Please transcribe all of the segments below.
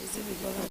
Is it because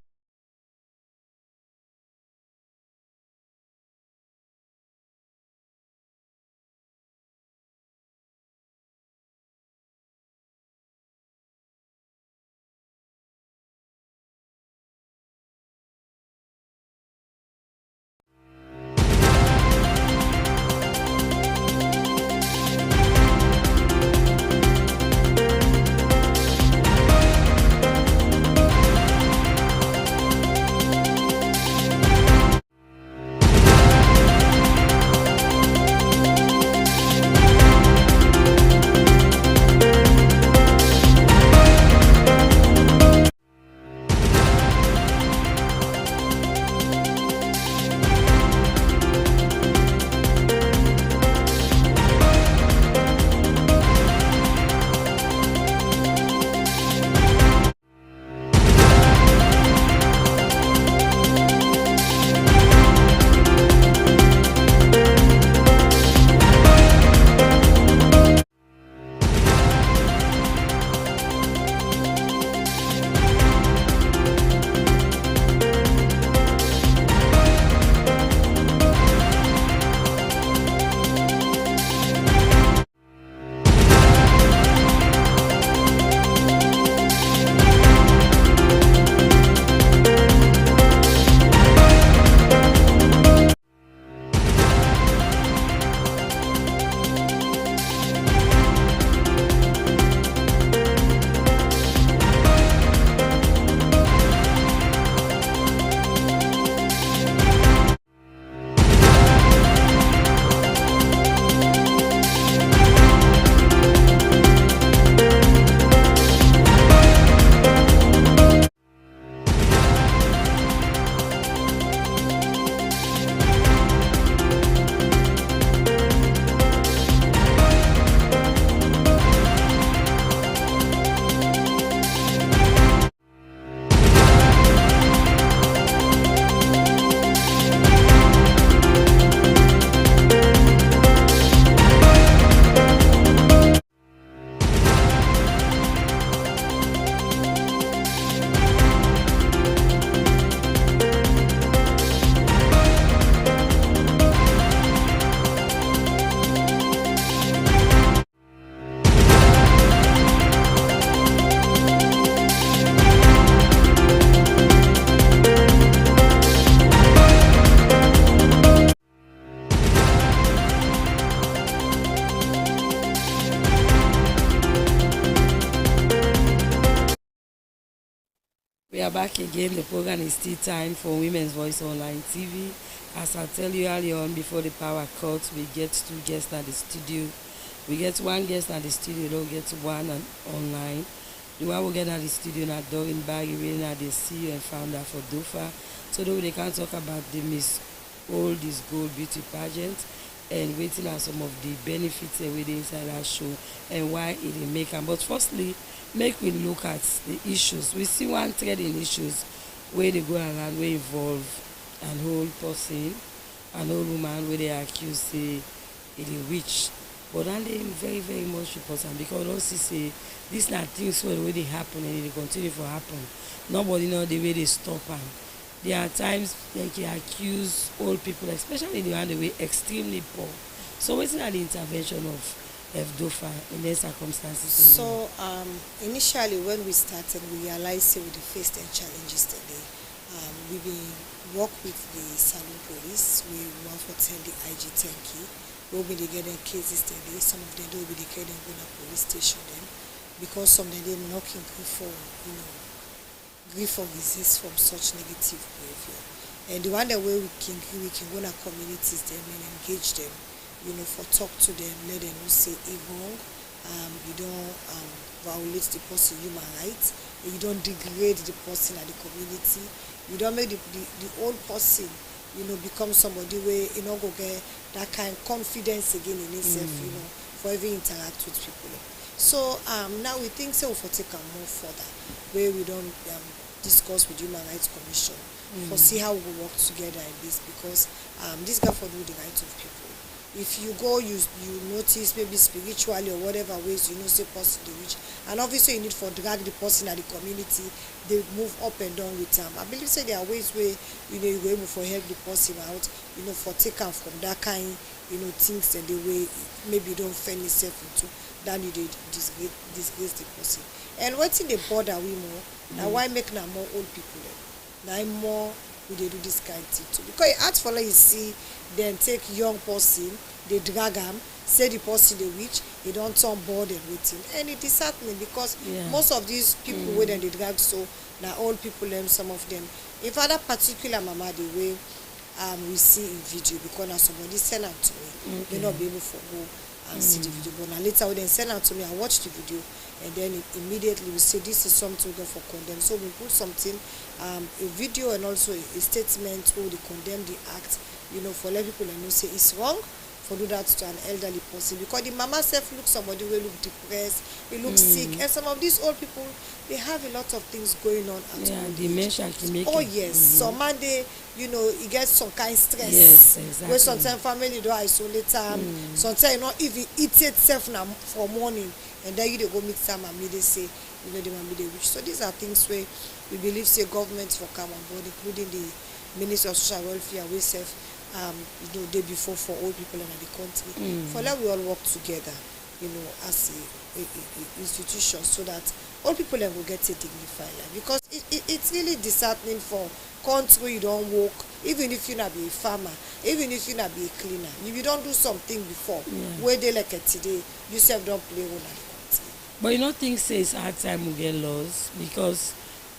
we are back again? The program is still time for Women's Voice Online TV. As I tell you earlier on, before the power cuts, we get two guests at the studio. We get one guest at the studio, don't get one online. The one we get at the studio now, Doreen Baggy, now the CEO and founder for DOFA. So though they can talk about the Miss Old is Gold beauty pageant and waiting are some of the benefits within inside that show and why it dey make am. But firstly, make we look at the issues. We see one thread in issues wey dey go around wey involve an old person, an old woman wey dey accuse say e dey witch. But that dey very very much important because we don see say dis na things wey dey happen and e dey continue for happen. Nobody know the way dey stop am. There are times like dey accuse old people, especially the one wey extremely poor. So wetin na the intervention of FDOFA in these circumstances? So initially when we started, we realized say we dey face the challenges today. We been work with the Salon Police. We want for tell the IG 10K. We be dey get them cases today. Some of them do be dey carry them go to police station them because some of them dey knocking for grief or resist from such negative behavior. And the one that way we can go to communities them and engage them, for talk to them, let them know say it wrong. You don't violate the person human rights, you don't degrade the person at the community, you don't make the old person become somebody where go get that kind of confidence again in himself, for even interact with people. So now we think so for take a move further where we don't discuss with Human Rights Commission for see how we work together in this because this guy for do the rights of people. if you go, you notice maybe spiritually or whatever ways, you know say person dey reach, and obviously you need for drag the person at the community, they move up and down with am. I believe say there are ways where, you know, you go able for help the person out, you know, for take am from that kind, you know, things and the way maybe you don't find yourself into, than you dey disgrace the person. And wetin dey bother we more, na why make na more old people na im more we dey do this kind thing too, because e hard for like you see dem take young person dey drag am, say the person dey reach, e don turn bored and wetin, and it is disheartening because most of these people wey dem dey drag so na old people dem, some of them. In fact that particular mama the way we see in video, because na somebody send am to me, may not be able for go and see the video, but na later when dem send am to me, I watch the video, and then immediately we say this is something we go for condemn. So we put something, a video and also a statement where they condemn the act, you know, for let people know say it's wrong for do that to an elderly person, because the mama self look somebody will look depressed, he looks sick, and some of these old people, they have a lot of things going on at home. Dementia can make some man they, you know, he gets some kind of stress. Yes, exactly. Where sometimes family do isolate them, sometimes you know even eat itself now for morning, and then you dey go meet some and they say, you know, they might be the rich. So these are things where we believe say governments for come on board, including the Ministry of Social Welfare, we self you know, day before for old people in the country. For that we all work together, you know, as a institution, so that all people will get a dignified life. Because it's really disheartening for country you don't work, even if you not be a farmer, even if you not be a cleaner, if you don't do something before, where they like it today, you self don't play one at the country. But you don't think say it's hard time we get laws, because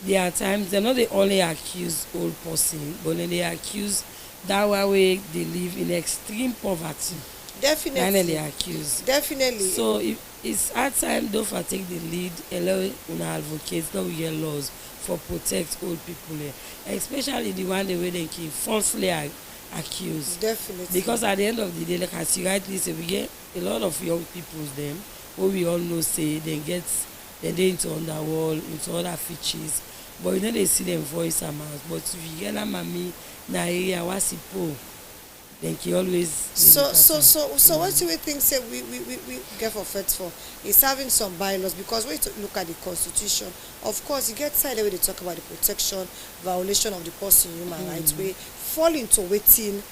there are times they're not the only accuse old person, but then they accuse that way they live in extreme poverty. Definitely. And then they accuse. Definitely. So if it's hard time though for take the lead, allow una advocates that we get laws for protect old people here. Especially the one the way they can falsely accused. Definitely. Because at the end of the day, like as you rightly say, we get a lot of young people them who we all know say they dey into underworld, into other features. But you know they see them voice and mouth. But if you get a mommy na area wasipo, then he always so what do we think say we get for fight for is having some bylaws, because when you look at the constitution, of course you get side where they talk about the protection, violation of the person human rights, we fall into waiting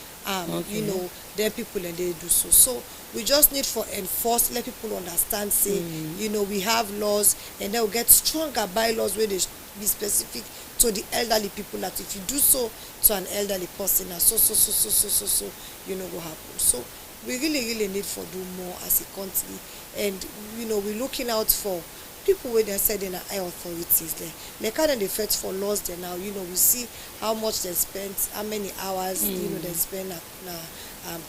you know, their people and they do so we just need for enforce, let people understand say you know, we have laws, and then we'll get stronger bylaws where they be specific to the elderly people, that if you do so to an elderly person, so you know what happen. So we really need for do more as a country, and you know, we're looking out for people where they said in high authorities there. They kind of they fight for laws there now. You know, we see how much they spend, how many hours you know they spend at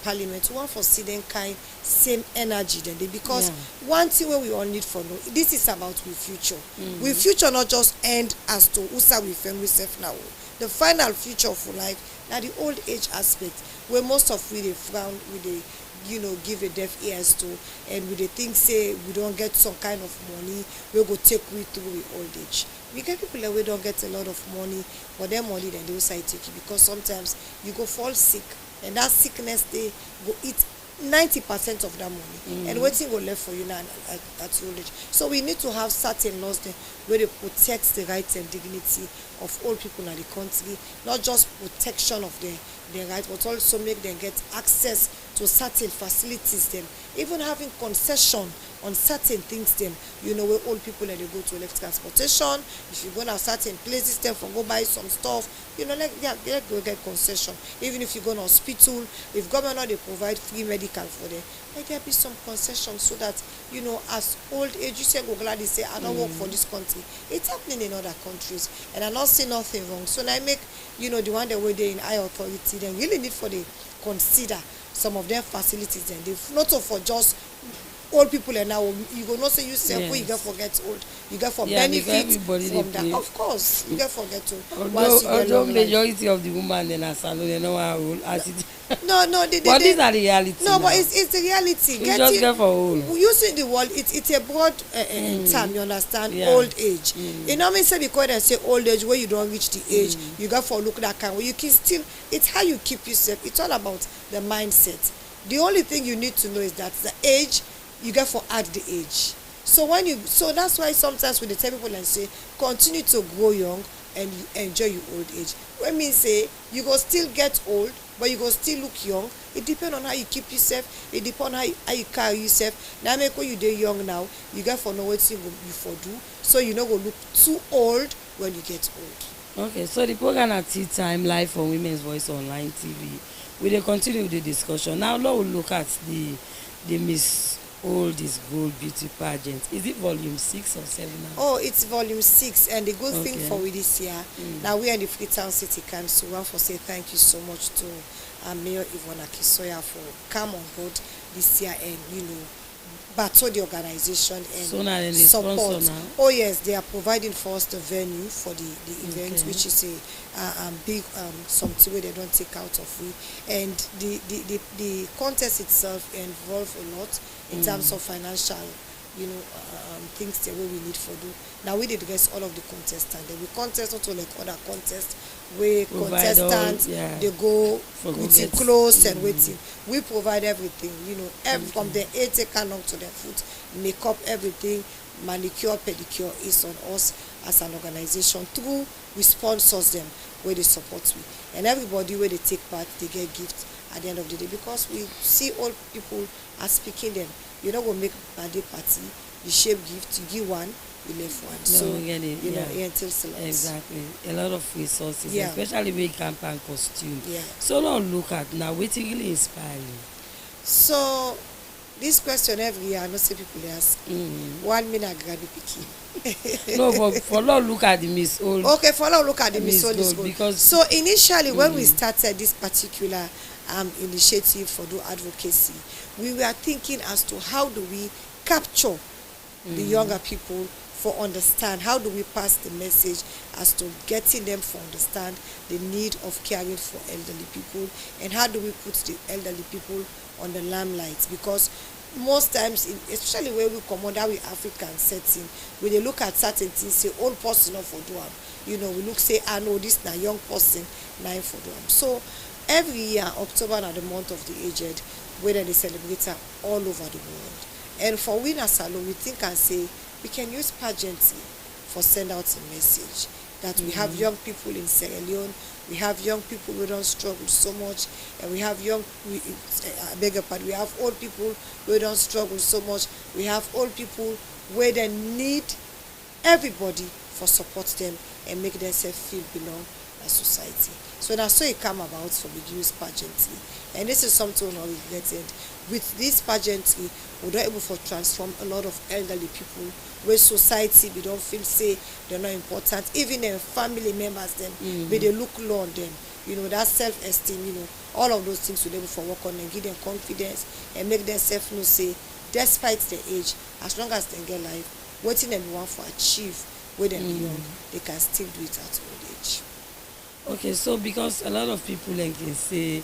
parliament. One for see them kind same energy then they, because one thing where we all need for know, this is about we future. We future not just end as to usa we find ourselves now. The final future of life, now the old age aspect where most of we they frown with the, you know, give a deaf ears to, and we they think say we don't get some kind of money, we go take we through with old age. We get people that we don't get a lot of money, but their money then they will say take it, because sometimes you go fall sick, and that sickness they go eat 90% of that money, and waiting go left for you now at your age. So we need to have certain laws there where they protect the rights and dignity of all people in the country, not just protection of their rights, but also make them get access to certain facilities them, even having concession on certain things them, you know, where old people and they go to elect transportation, if you go to certain places them for go buy some stuff, you know, like they go get concession. Even if you go to hospital, if government they provide free medical for them, like there be some concession, so that, you know, as old age you say go gladly say I don't work for this country. It's happening in other countries, and I not see nothing wrong. So now I make, you know, the one that were there in high authority, then really need for they consider some of their facilities, and they not for just old people, and now you go not say yourself who you get forget old, you get for benefit from that. Of course, you get forget to. Although majority of the women in a salon, they know how old as it. No, but these are the reality. No, but it's the reality. You just get for old. Using the word, it's a broad term. You understand? Old age. You know, me say because they say old age where you don't reach the age, you got for look that kind where you can still. It's how you keep yourself. It's all about the mindset. The only thing you need to know is that the age you get for add the age. So when you so that's why sometimes we dey tell people and say continue to grow young and you enjoy your old age. Wey mean say you go still get old but you go still look young. It depend on how you keep yourself, it depend on how you carry yourself. Na make when you dey young now, you get for know wetin you for do, so you no go look too old when you get old. Okay, so the program na Tea Time live for Women's Voice Online TV. We dey continue with the discussion. Now let we look at the Miss Old is Gold beauty pageant. Is it volume 6 or 7 now? Oh, it's volume 6, and the good thing Okay. for we this year, now we are in the Freetown City Council. We want to say thank you so much to Mayor Yvonne Akisoya for come on board this year and battle the organization and So now dem dey support. sponsor now? Oh yes, they are providing for us the venue for the event, Okay. which is a big something where they don't take out of we, and the contest itself involve a lot in terms of financial things the way we need for do. Now we did guess all of the contestants. Then we contest not like other contests where Provide all, contestants yeah, they go for with get- clothes and waiting. We provide everything, from the hair taken down to their foot, makeup, everything, manicure, pedicure is on us as an organization. Through we sponsors them where they support me, and everybody where they take part they get gifts at the end of the day, because we see old people as picking them. You know, go make birthday party, you shape gift, you give one, you left one. No, So we get it, yeah. until salons. Exactly. A lot of resources, Yeah. especially with camp and costume. Yeah. So now look at now wetin really inspire you. So this question every year I know say people dey ask. One minute granny pikin. No, for now look at the Miss Old. Okay, for now look at the Miss Miss Old is Gold, Gold. because- So initially when we started this particular initiative for do advocacy, we were thinking as to how do we capture the younger people for understand, how do we pass the message as to getting them to understand the need of caring for elderly people, and how do we put the elderly people on the limelight, because most times especially where we come under we African setting, we dey look at certain things say old person not for do am, we look say no, this na young person na him for do am. So every year October na the month of the aged, where they celebrate am all over the world. And for we na salon, we think and say we can use pageantry for send out a message that we have young people in Sierra Leone, we have young people who don't struggle so much, and we have I beg your pardon, we have old people who don't struggle so much, we have old people where they need everybody for support them and make themselves feel belong in society. So that's so it come about for the use pageantry, and this is something we not regretted. With this pageantry, we're able to transform a lot of elderly people where society we don't feel say they're not important, even their family members them, but they look low on them. That self-esteem, all of those things we're able to work on and give them confidence and make themselves know say despite their age, as long as they get life, waiting them want for achieve where they be young, they can still do it at old age. Okay, so because a lot of people can say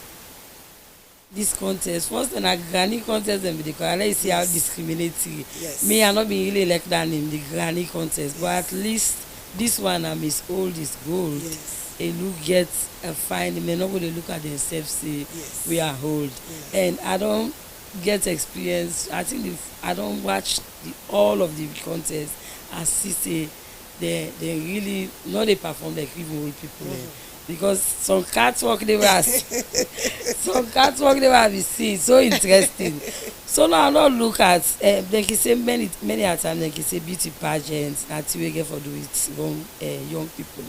this contest, first na granny contest dem be dey call, let's see how discriminatory. Yes. Me, I not been really like that name, the granny contest, but at least this one na Miss Old is Gold. Yes. A look get a fine, they may not go dey look at themselves say Yes. we are old. Yeah. And I don't get experience. I think I don't watch all of the contest. I see say they really not they perform like even old people. Because some catwalk they were be see so interesting. So now I not look at they can say many a time they can say beauty pageants that we get for do with young people.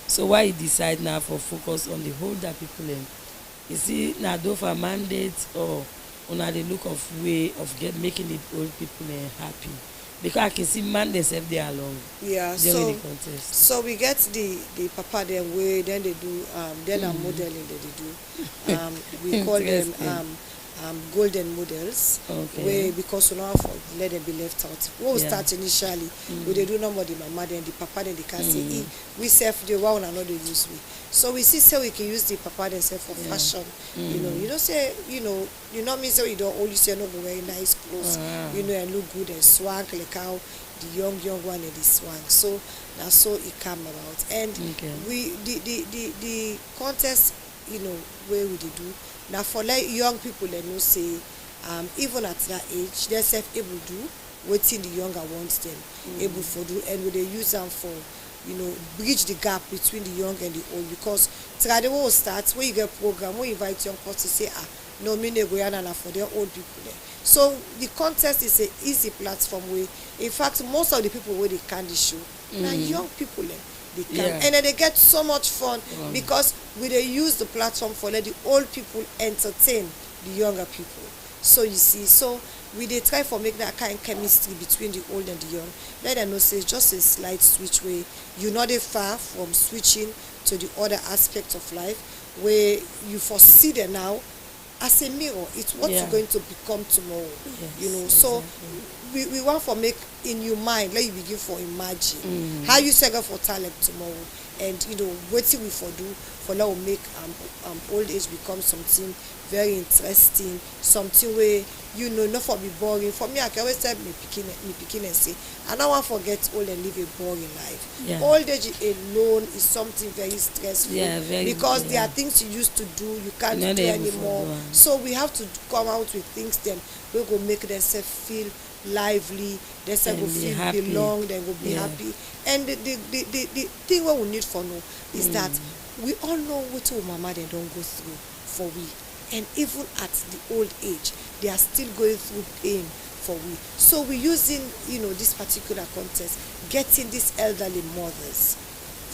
So why you decide now for focus on the older people? Is it now do for mandate, or una the look of way of making the old people happy? Because I can see man themselves they along Yeah, during the contest. so we get the papa them way, then they do then a modeling that they do. We call them Interesting. Golden models. Okay. Where because we don't have to let them be left out. When we Yeah. start initially, we they do number the mama then the papa then they can say we self the one and not they use we. So we see say we can use the papa themselves for fashion. You don't say you not mean say you don't only say no go wear nice clothes, Wow. and look good and swank like how the young one and the swank. So that's so it come about. And Okay. we the contest, where we dey do, Now for like young people dem know say even at that age dem sef able do wetin the younger ones dem able for do, and we dey use am for bridge the gap between the young and the old, because trade wey we start when you get program wey invite young person say no me no go yarn na for their old people dem. So the contest is a easy platform wey in fact most of the people wey dey can the show na young people dem dey can, and then they get so much fun because we dey use the platform for let the old people entertain the younger people. So you see, so we dey try for make that kind chemistry between the old and the young, let dem know say it's just a slight switch wey you no dey far from switching to the other aspect of life wey you foresee them now as a mirror. It's what you're going to become tomorrow. So we want for make in your mind, let you begin for imagine how you second for talent tomorrow, and wetin we for do for now will make old age become something very interesting, something where not for be boring. For me, I can always tell me picking and say I don't want to forget old and live a boring life. Old age alone is something very stressful, because there are things you used to do you can't do anymore. So we have to come out with things then we go make themselves feel lively, themselves will feel happy. Belong, they will be happy. And the thing what we need for now is that we all know what our mama they don't go through for we, and even at the old age they are still going through pain for we. So we using this particular contest, getting these elderly mothers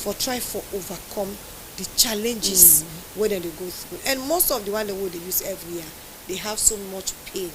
for try for overcome the challenges where they go through. And most of the one that they use every year, they have so much pain.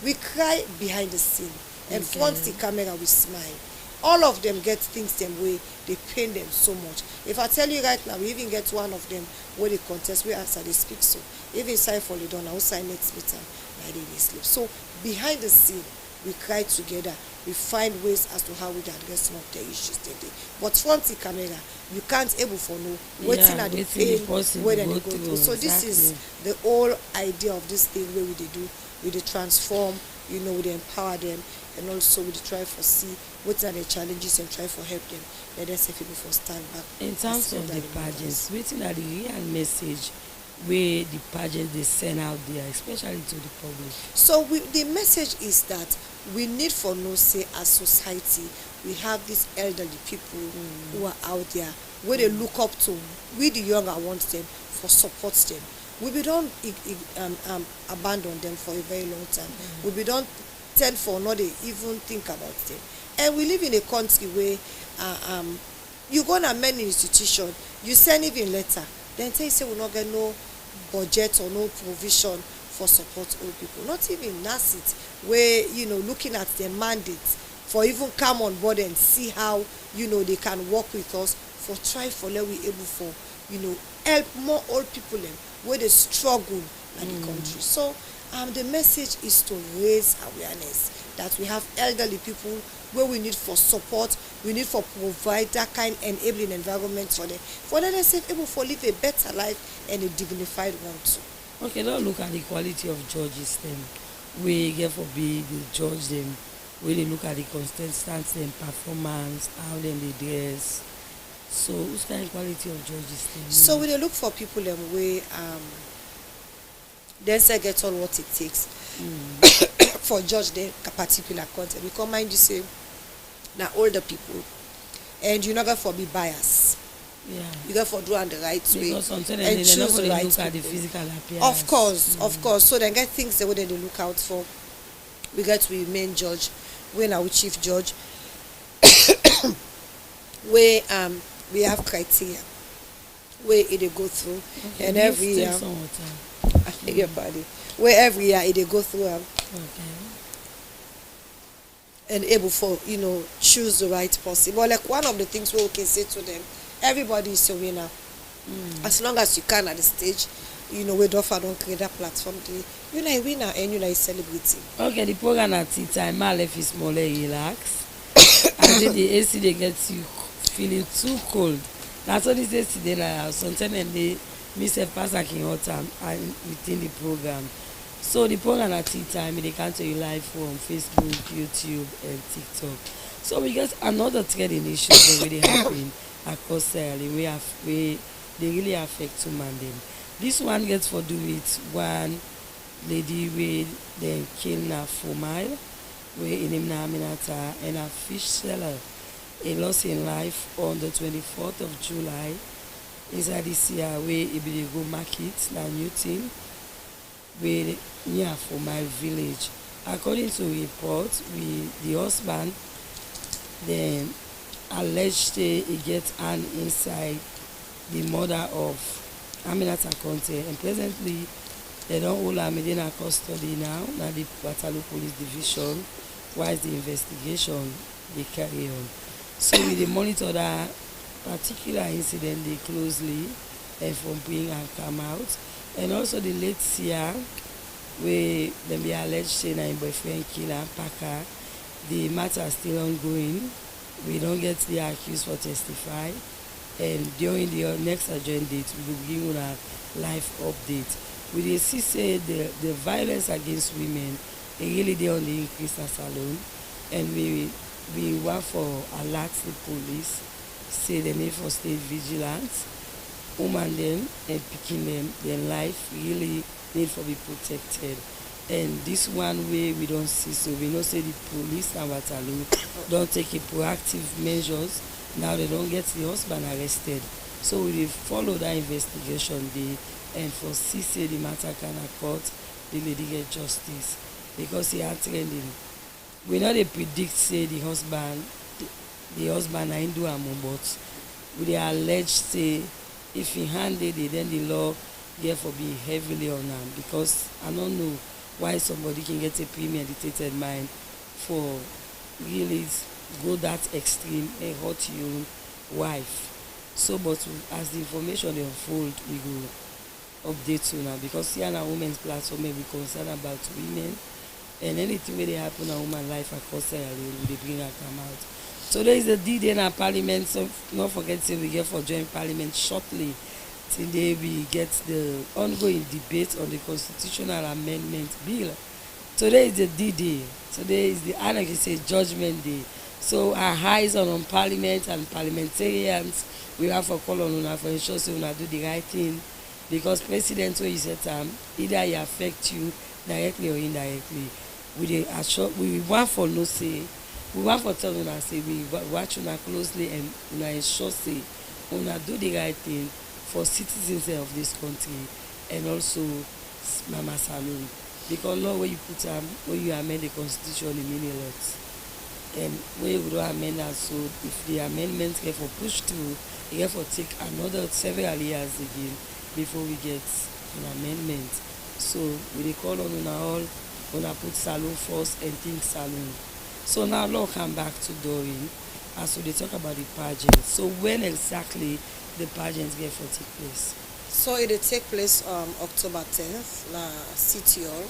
We cry behind the scene, and front the camera we smile. All of them get things them way they pain them so much. If I tell you right now, we even get one of them where they contest, we answer they speak so. Even sign for the dawn, I will sign next meeting, I they sleep. So behind the scene, we cry together. We find ways as to how we can address some of the issues today. But front the camera, you can't able for no waiting at the pain where they go through. So this is the whole idea of this thing where we do. We transform, we empower them, and also we try for see what are the challenges and try for help them. Let us say people for stand back. In terms of the pageants, waiting at the real message where the pageants they send out there, especially to the public. So the message is that we need for no say as society, we have these elderly people who are out there where they look up to. We the younger want them for support them. We don't abandon them for a very long time. We don't tend for not even think about them. And we live in a country where you go to many institutions, you send even letter, then say we not get no budget or no provision for support old people. Not even NACIT, where looking at their mandates for even come on board and see how they can work with us for try for let we able for help more old people where they struggle in the country. So the message is to raise awareness that we have elderly people where we need for support, we need for provide that kind of enabling environment for them to say able for live a better life and a dignified one too. Okay, now look at the quality of judges them. We get for be the judge them, where they look at the contestants and performance, how them they dress. So who's kind of quality of judges them? So we look for people them way then say get all what it takes for judge the particular content. Because mind you say now older people, and you're not going to be biased. You got for do on the right way and choose the right look people. at the physical appearance. Of course. So then get things the way they look out for. We get to be main judge, when our chief judge, where we have criteria where it go through, and every year I beg your pardon, where every year it go through and able for choose the right person. But like one of the things we can say to them, everybody is a winner. As long as you can at the stage, we don't create that platform, you're a winner and you're a celebrity. Okay, the program at tea time, my life is more relaxed. I think the AC they get you feeling too cold. That's what this AC they like sometimes, and they miss a pass like in hot time and within the program. So the program at tea time, they can tell you live from Facebook, YouTube, and TikTok. So we get another trending issue that really happening across the way they really affect human them. This one gets for do with one lady wey dem kill na for mile wey im name na Aminata, and a fish seller. He lost im life on the 24th of July inside dis year wey e bin dey go market na new thing wey near for my village. According to report, the husband dem allege say e get hand inside the murder of Aminata Conte, and presently dem don hold am in her custody now na the Waterloo Police Division whilst the investigation dey carry on. So we dey monitor that particular incident dey closely and from bring am come out, and also the late Sia wey dem be allege say na im boyfriend kill am pack her. The matter still ongoing. We don get the accused for testify, and during the next adjourned date we go give una live update. We dey see say the violence against women e really dey on the increase as alone, and we want for alert the police say dem need for stay vigilant. Woman dem and pikin dem, their life really need for be protected. And this one way we don't see, so we know say the police and Waterloo don't take a proactive measures. Now they don't get the husband arrested, so we dey follow that investigation dey and for see say the matter can court, the lady get justice, because he had trending. We know they predict say the husband na him do am, but we dey allege say if he handed it, then the law get for be heavily on am, because I don't know why somebody can get a premeditated mind for really go that extreme and hurt your wife. So but as the information dey unfold, we go update you now, because here na women's platform we concern about women, and anything wey dey happen na woman life across Sierra Leone we dey bring am come out. Today is the D-Day in our parliament, so not forget say we get for join parliament shortly. Today we get the ongoing debate on the constitutional amendment bill. Today is the D-Day. Today is the anarchy say judgment day. So our eyes on parliament and parliamentarians. We have for call on una for ensure say una do the right thing, because president wey you set am, either e affect you directly or indirectly. We want for no say, we want for tell una say we watch una closely and una ensure say una do the right thing for citizens of this country, and also Mama Salon, because law wey you put am, when you amend the constitution, e mean a lot, and when you don't amend am, so if the amendment get for push through, e get for take another several years again before we get an amendment. So we dey call on una all, una put Salon first and think Salon. So now law come back to Doreen as we dey talk about the pageant. So when exactly the pageants get for take place? So it will take place October 10th na City Hall,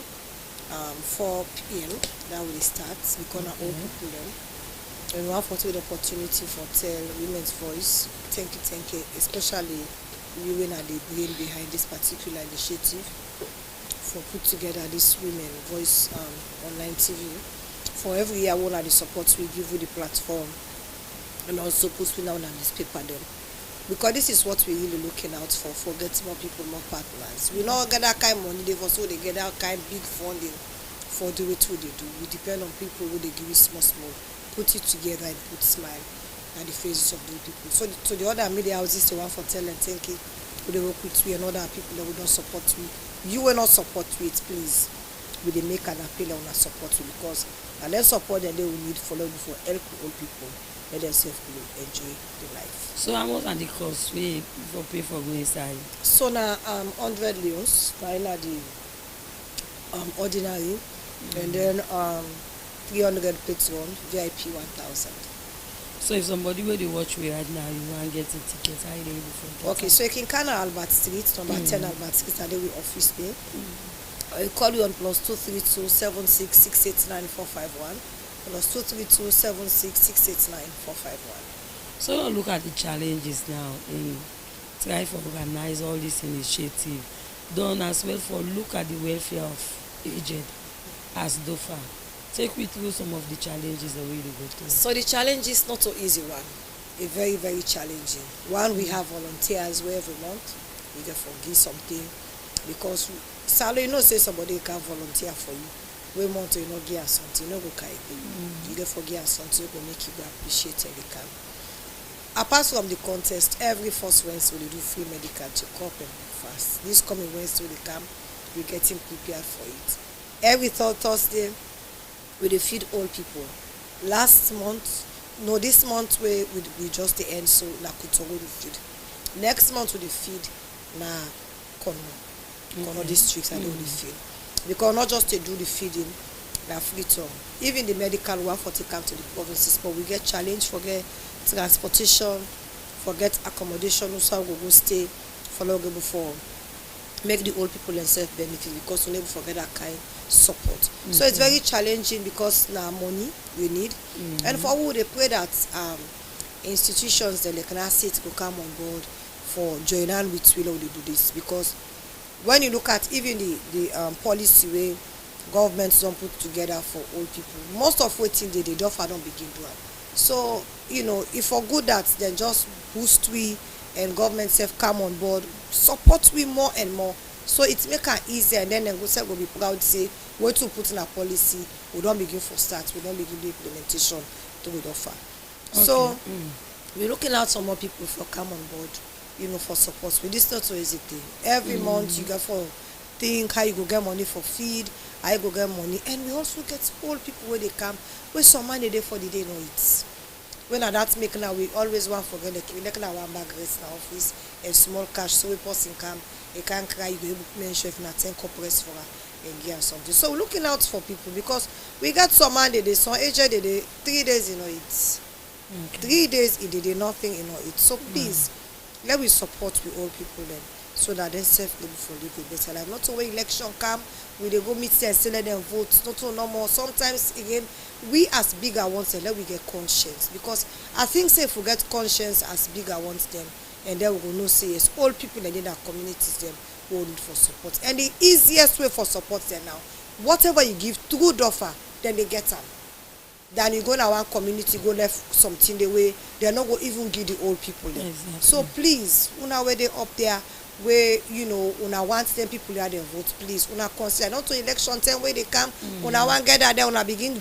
4 p.m. that will start. We gonna all people them, and we have for the opportunity for tell women's voice. Thank you, especially women are the brain behind this particular initiative for put together this women voice online TV. For every year, one of the supports we give you the platform, and also put on the newspaper them. Because this is what we're really looking out for get more people, more partners. We not get that kind of money, they also they get that kind of big funding for the way to they do. We depend on people who they give you small, put it together and put smile at the faces of the people. So the other media houses, the one for telling, thank you, they work with we and other people that will not support we. You will not support we, please. We they make an appeal on our support we, because and then support that they will need follow for help all people. Let themselves enjoy the life. So how much are the cost we for pay for going inside? So now 100 leons, now the ordinary, and then 300 patron, VIP 1,000. So if somebody where they watch me right now, you want to get a ticket, how you able for? Okay, so you can call Albert Street, number 10 Albert Street, and they will office there. I call you on +232 76 689 451. +232 76 689 451. So now look at the challenges now in trying to organize all this initiative. Done as well for look at the welfare of aged as DOFA. Take me through some of the challenges that we really go through. So the challenge is not so easy one. A very, very challenging. One, we have volunteers every month. you get for give something because salary you know say somebody can volunteer for you wey month you no give am something you no go carry go you get for give am something wey go make you go appreciate every camp. Apart from the contest, every first Wednesday we do free medical check-up and breakfast. This coming Wednesday we come, we're getting prepared for it. Every third Thursday we dey feed old people. Last month, no, this month we just the end, so na Kutoro we feed. Next month we dey feed na Kono districts and they will feed. Because not just to do the feeding, na free term. Even the medical one for take come to the provinces, but we get challenge for get transportation, forget accommodation, also we go stay for long before make the old people themselves benefit because we never forget that kind support. So it's very challenging because now money we need, and for who they pray that institutions the like state go come on board for join hand with we they do this because when you look at even the policy way government don't put together for old people, most of what they don't begin to have. So you know if for good that then just boost we and government self come on board support we more and more so it make it easier and then go say go be proud say what to put in a policy we don't begin for start we don't begin the implementation to with offer. Okay. So we're looking out some more people for come on board you know for support with this not so easy thing every month you got for think how you go get money for feed how you go get money and we also get old people where they come with some money there for the day no eat when that's making now we always want forget like we like one bag rest in our office and small cash so we person come they can't cry you go able to mention if not 10 corporates for her and get something so we're looking out for people because we got some money they some agent they 3 days you know it's 3 days it did nothing you know it's so please let we support the old people then so that they self live for live a better life. Not only election come, we they go meet and say let them vote. Not no more. Sometimes again, we as bigger ones let we get conscience because I think say if we get conscience as bigger ones them, and then we will know say yes, all people in our communities them will need for support. And the easiest way for support them now, whatever you give through DOFA, then they get them. Then you go in our community, go left something the way they're not going to even give the old people them. Exactly. So please, una where they up there. Where you know una want them people here them vote please una consider not to election time where they come una want get there una begin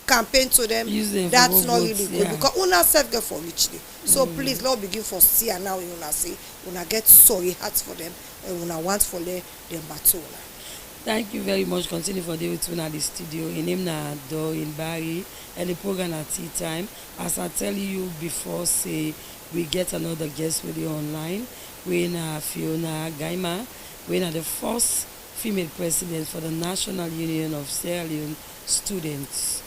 campaign to them that's not really good because una self get for richly so please let begin for see and now una say una get sorry hearts for them and una want for them battle. Thank you very much. Continue for the with at the studio. In name na Do in Barry and the program at tea time. As I tell you before, say we get another guest with you online. We na Fiona Gaima. We na the first female president for the National Union of Sierra Leone Students.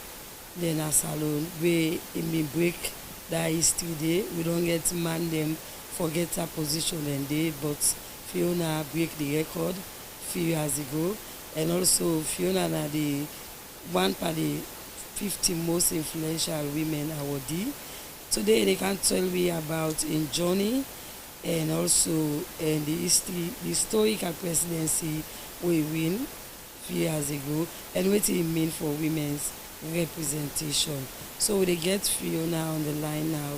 Then a salon we in break that history day. We don't get man them forget our position and day, but Fiona break the record few years ago, and also Fiona na the one of the 50 most influential women awardee. Today they can tell me about in journey and also in the history, the historical presidency we win few years ago and what it mean for women's representation. So they get Fiona on the line now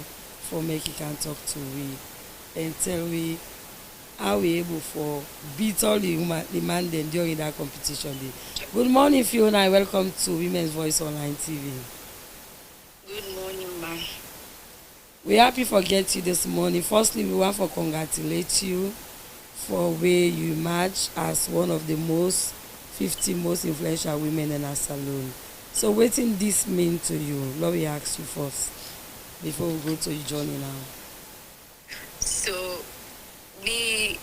for make you can talk to we and tell me how we able for beat all the man then during that competition day. Good morning, Fiona, and welcome to Women's Voice Online TV. Good morning, ma. We're happy for get you this morning. Firstly, we want to congratulate you for where you match as one of the most 50 most influential women in our salon. So what did this mean to you? Let me ask you first before we go to your journey now. So me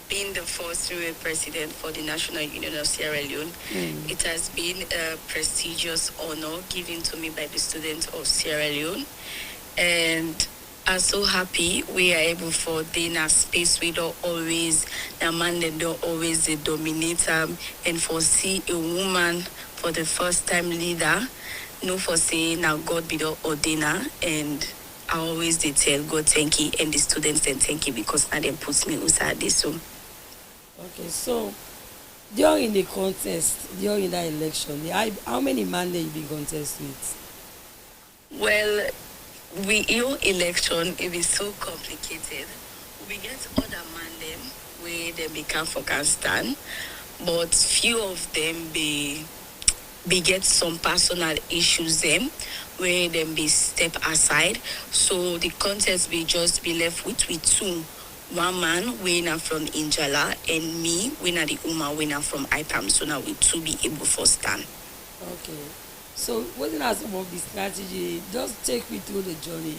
being the first female president for the National Union of Sierra Leone, it has been a prestigious honor given to me by the students of Sierra Leone. And I'm so happy we are able for in a space we don't always, the man they don't always dominate and for see a woman for the first time leader, no for saying now God be the ordainer and I always did tell God thank you and the students then thank you because now they put me inside this so. Okay, so during the contest, during that election, how many men did you be contest with? Well, your election it is so complicated. we get other man them where they become for can stand, but few of them be get some personal issues them where them be step aside. So the contest be just be left with two. One man winner from Injala and me winner the Uma winner from IPAM. So now we two be able for stand. Okay. So what are some of the strategy? Just take me through the journey.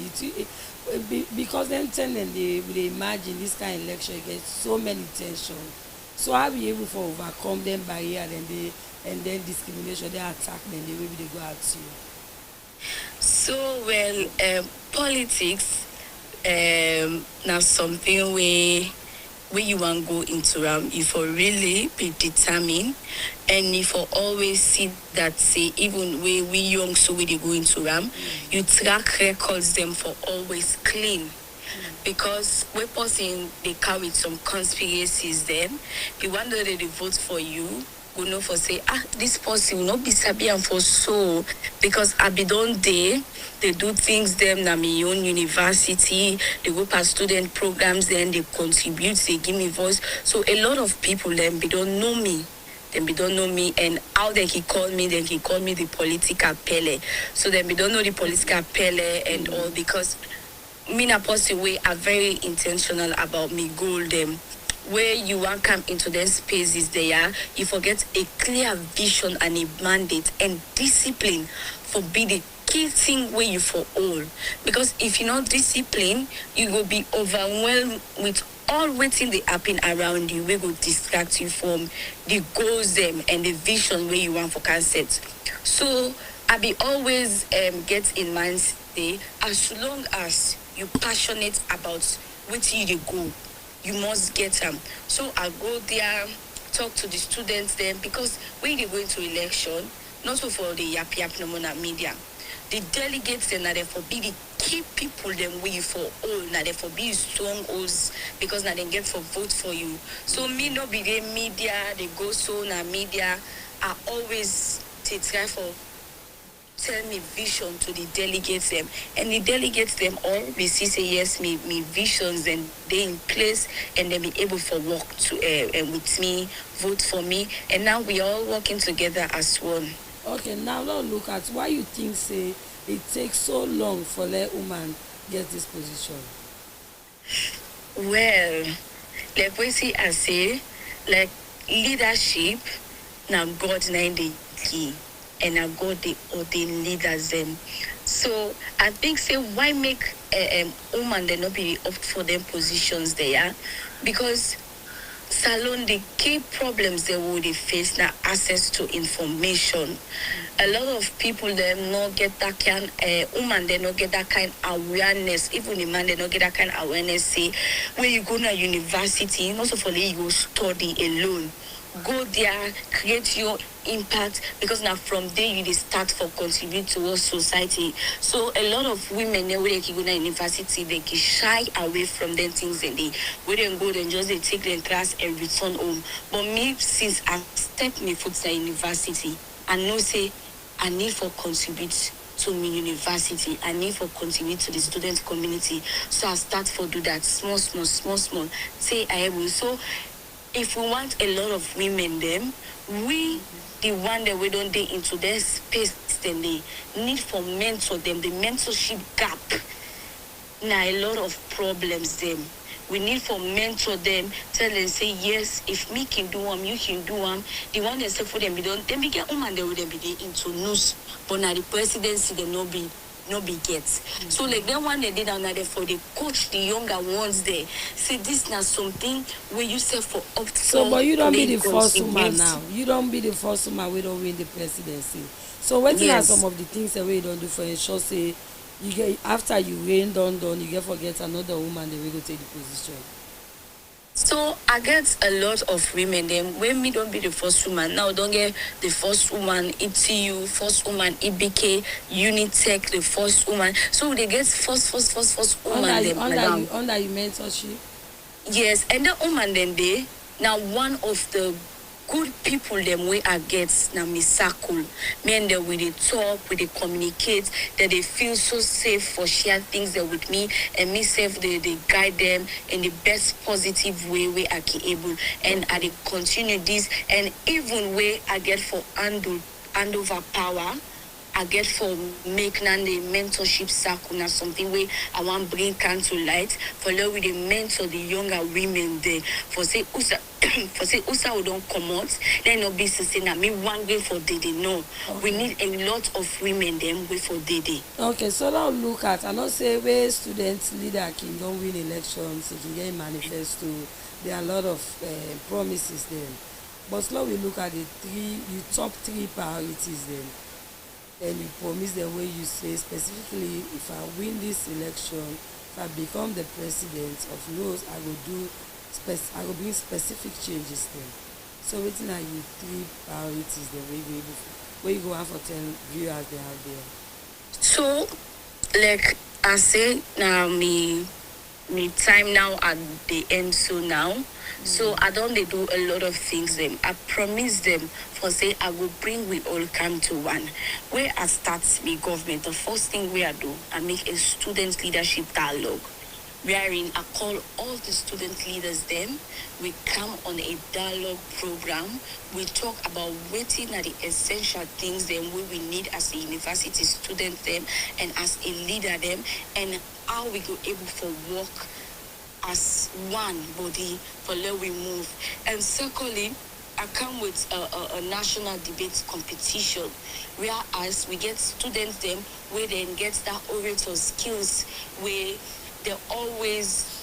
Because them ten and they imagine this kind of election gets so many tension. So how be able to overcome them barrier and then discrimination, they attack them, the way they go at you. So well, politics now something where you want go into if you really be determined and if you always see that say even where we young so we they go into you track records them for always clean. Because we're person they carry some conspiracies then the one that they vote for you will know for say this person will not be sabi and for so because I be done day they do things them na my own university they go past student programs then they contribute they give me voice so a lot of people then be don't know me then be don't know me and how then he call me the political pele so then we don't know the political pele and all because me na person way are very intentional about me goal them where you want come into them spaces there you forget a clear vision and a mandate and discipline for be the key thing where you for all because if you're not disciplined you will be overwhelmed with all waiting the happen around you we will distract you from the goals them and the vision where you want for concept so I be always get in mind say as long as you passionate about what you go you must get them. So I go there, talk to the students then because when they go into election, not so for the yap no more media. The delegates then are there for be the key people them we for all now they for be strong oaths because now they get for vote for you. So me no be the media, they go so na media I always try for tell me vision to the delegates them and the delegates them all we see say yes me visions and they in place and they be able for work to with me vote for me and now we all working together as one. Okay, now let's look at why you think say it takes so long for let woman get this position. Well, like we see I say like leadership now God nine the key and I got the ordained leaders them. So I think say why make woman they not be opt for them positions there because salon the key problems they would face now access to information. A lot of people they not get that kind woman they not get that kind awareness even the man they not get that kind awareness say when you go to university not so for you go study alone. Go there, create your impact because now from there you start for contribute towards society. So a lot of women when they go to university they can shy away from them things and they wouldn't go then just they take their class and return home. But me since I step my foot in university I know say I need for contribute to my university. I need for contribute to the student community. So I start for do that small. Say I will so if we want a lot of women them, we the one that we don't get into their space then they need for mentor them, the mentorship gap. Now a lot of problems them. We need for mentor them, tell them say yes, if me can do them, you can do them. The one that say for them be done, then we get woman they would be into news, but now the presidency they no be get. So like that one they did another for the coach the younger ones there. See this now something where you say for up so but you don't be the first woman now. You don't be the first woman we don't win the presidency. So what are some of the things that we don't do for ensure say you get after you reign done you get forget another woman they will go take the position. So I get a lot of women then when me don't be the first woman now don't get the first woman ETU first woman EBK Unitech the first woman so they get first woman under you mentorship. Yes and the woman then they now one of the good people them way I get now me circle. Me and them we they talk, we they communicate, that they feel so safe for share things there with me, and me self they guide them in the best positive way I can able, and I they continue this, and even way I get for hand over power. I get for make nan the mentorship circle na something where I want bring can to light for love with the mentor the younger women there for say usa for say usa we don't come out then no be say na me one way for they no. We need a lot of women them way for they. Okay, so now look at, I know say where students leader can don't win elections, they can get manifesto. There are a lot of promises then. But now we look at the top three priorities then. Then you promise them where you say specifically, if I win this election, if I become the president of those, I will I will bring specific changes then. So waiting are you three priorities then where you go out for 10 viewers they have there. So like I say now me time now at the end so now. So I don't they do a lot of things them. I promise them for say I will bring we all come to one. Where I start me government, the first thing we I do, I make a student leadership dialogue. Wherein I call all the student leaders them. We come on a dialogue program. We talk about waiting at the essential things them we need as a university student them and as a leader them, and how we go able for work as one body for let we move. And secondly, I come with a national debate competition, whereas we get students them where they get that orator skills where they're always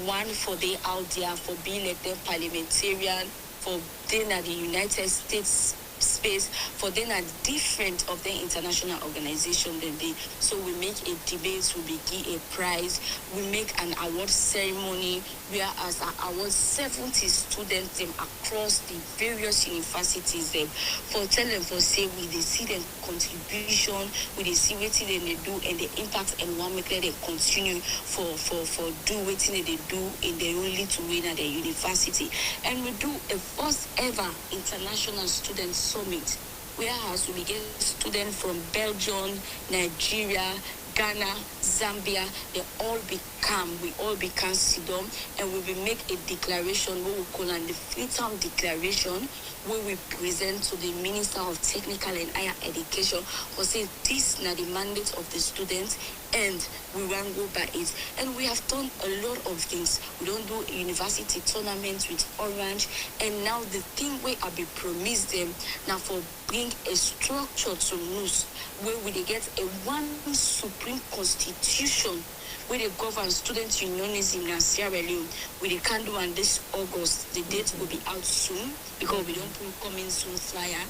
one for they out there for being like them parliamentarian, for being at the United States space, for then are different of the international organization than they. So we make a debate, we give a prize, we make an award ceremony, whereas our award 70 students them across the various universities them for tell them for say we they see them contribution, we they see what they do and the impact and one make them continue for do what they do in their only to win at the university. And we do a first ever international student summit, whereas we get students from Belgium, Nigeria, Ghana, Zambia, we all become SIDOM, and we will make a declaration, what we call the Freetown Declaration, where we present to the Minister of Technical and Higher Education for say this now the mandate of the students and we won't go by it. And we have done a lot of things. We don't do a university tournament with Orange, and now the thing where I be promised them now for bring a structure to news where we they get a one supreme constitution where they govern student unionism in Sierra Leone. We can do on this August. The date will be out soon because we don't put coming soon flyer.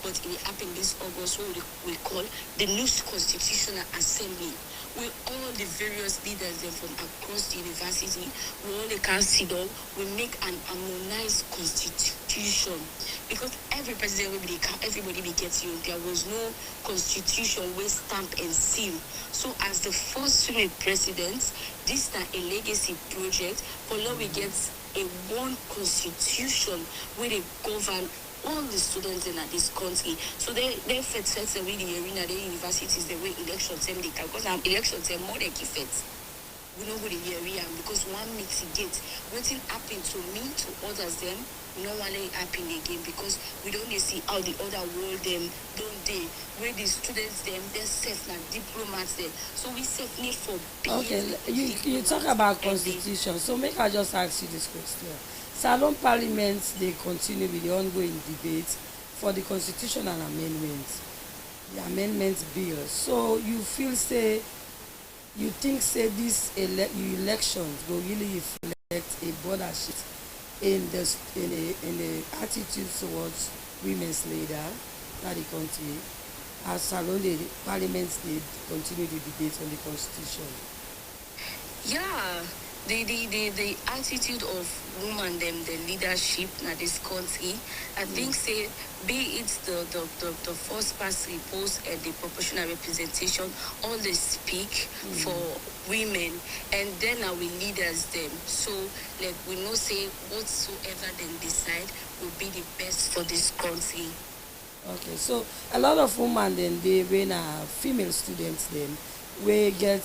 But it will happen this August, what we call the new Constitutional Assembly, where all the various leaders from across the university, we all can sit down, we make an harmonized constitution. Because every president will be everybody be getting you. There was no constitution with stamp and seal. So as the first female president, this is a legacy project for now we get a one constitution where they govern all the students in this country. So they fit away the arena, the universities, the way election time they can, because our election time more than fit. We know who the area because one mitigate waiting happen to me, to others them, no one let it happen again because we don't see how the other world them don't they where the students them they're safe now diplomats them. So we safe need for okay, you talk about constitution, so make I just ask you this question. Salon parliaments they continue with the ongoing debate for the constitutional amendments, the amendments bill. So you feel say you think say this elections will really reflect a border shift in the attitude towards women's leader in the country as Salon the parliaments they continue the debate on the constitution. Yeah, the attitude of woman them, the leadership na this country, I think say be it the first past post and the proportional representation, all they speak for women, and then our leaders them. So like we know say whatsoever them decide will be the best for this country. Okay, so a lot of women then they when are female students then we get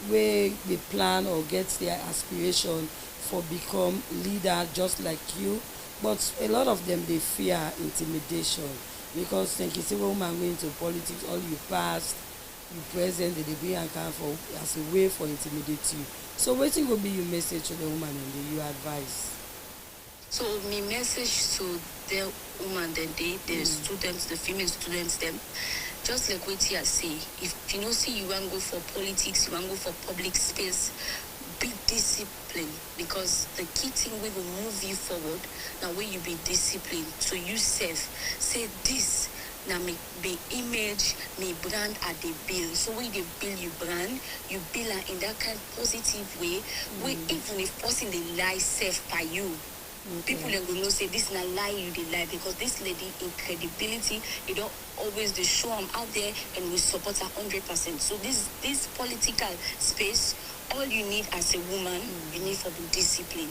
where they plan or get their aspiration for become leader just like you, but a lot of them they fear intimidation because think you say well, woman going into politics all you past you present the degree and can for as a way for intimidate you. So wetin go be your message to the woman and your advice? So my message to the woman then the students, the female students them, just like what you say, if you know see you want go for politics, you want go for public space, be disciplined because the key thing we will move you forward now where you be disciplined to you self. Say this now me image, me brand at the bill. So when they build you brand, you build her in that kind of positive way, where even if person they lie self by you. People that will know say this na lie you they lie because this lady in credibility you don't always they show them out there and we support her 100%. So this political space, all you need as a woman, you need for the discipline.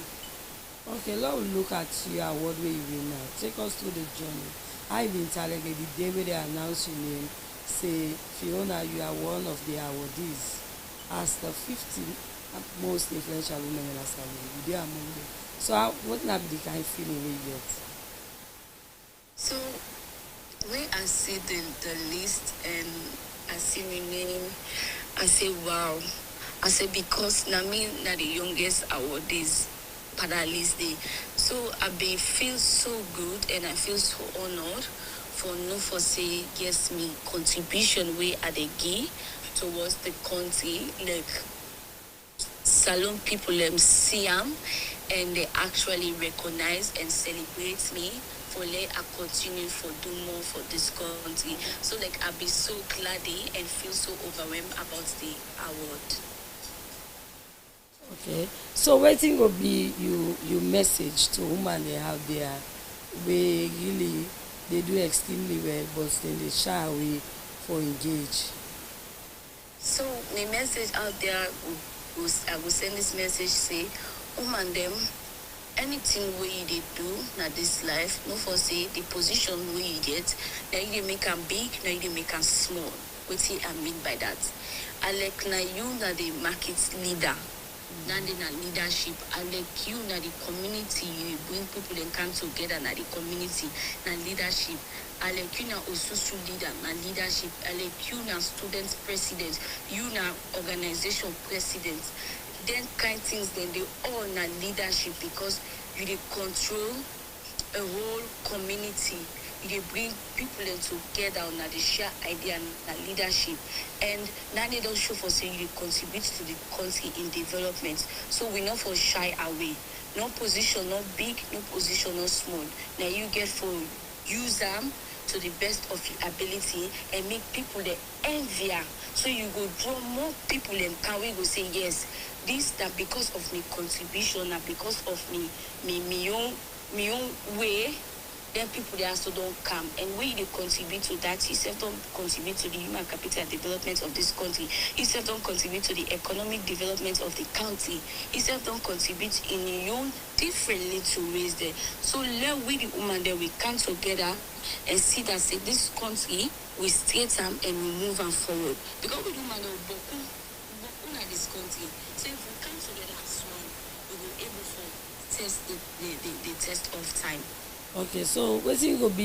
Okay, let's look at your award where you win now. Take us through the journey. I been telling you the day when they announce your name, say Fiona, you are one of the awardees as the 50 most influential women in Asali. You are among them. So what not be the kind of feeling we get? So when I see the list and I see my name, I say wow. I say because na me na the youngest awardees for that list day. So I be feel so good and I feel so honored for no for say yes me contribution way at the give towards the country like salon people see am and they actually recognize and celebrate me for let I continue for do more for this country. So like I be so glad and feel so overwhelmed about the award. Okay. So waiting will be you message to women they have there we really they do extremely well but then they shy away for engage. So my message out there I will send this message say, woman them, anything we they do na this life, no for say the position we get, now you dey make them big, now you dey make them small. What I mean by that? I like na you na the market leader. Now the leadership, I like you na the community, you bring people and come together na the community, na leadership. I like you na Osusu leader, na leadership. I like you na student president, you na organization president. Then kind things then they all na leadership because you dey control a whole community. You bring people in together on the share idea and leadership, and now they don't show for saying you contribute to the country in development. So we not for shy away. No position, not big, no position, not small. Now you get for use them to the best of your ability and make people the envy. So you go draw more people and can we go say yes, this that because of my contribution and because of me own way. Then people they also don't come. And when you contribute to that, you self don't contribute to the human capital development of this country. You self don't contribute to the economic development of the country. You self don't contribute in your own differently to raise there. So let we the woman that we come together and see that say this country we straight them and we move on forward. Because we do man of Boku at this country. So if we come together as one, we will able to test the test of time. Okay, so wetin go be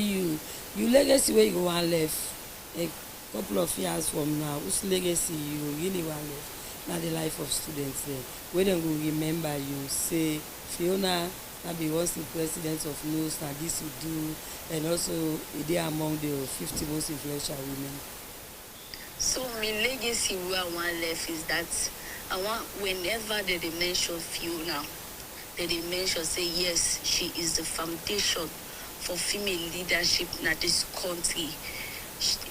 you legacy wey you go wan left a couple of years from now, which legacy you go really wan left na the life of students there wey dem go remember you say Fiona na be once the president of NUST na this you do and also e dey among the 50 most influential women. So my legacy wey I wan left is that I want whenever they mention Fiona, they mention say yes, she is the foundation for female leadership in this country.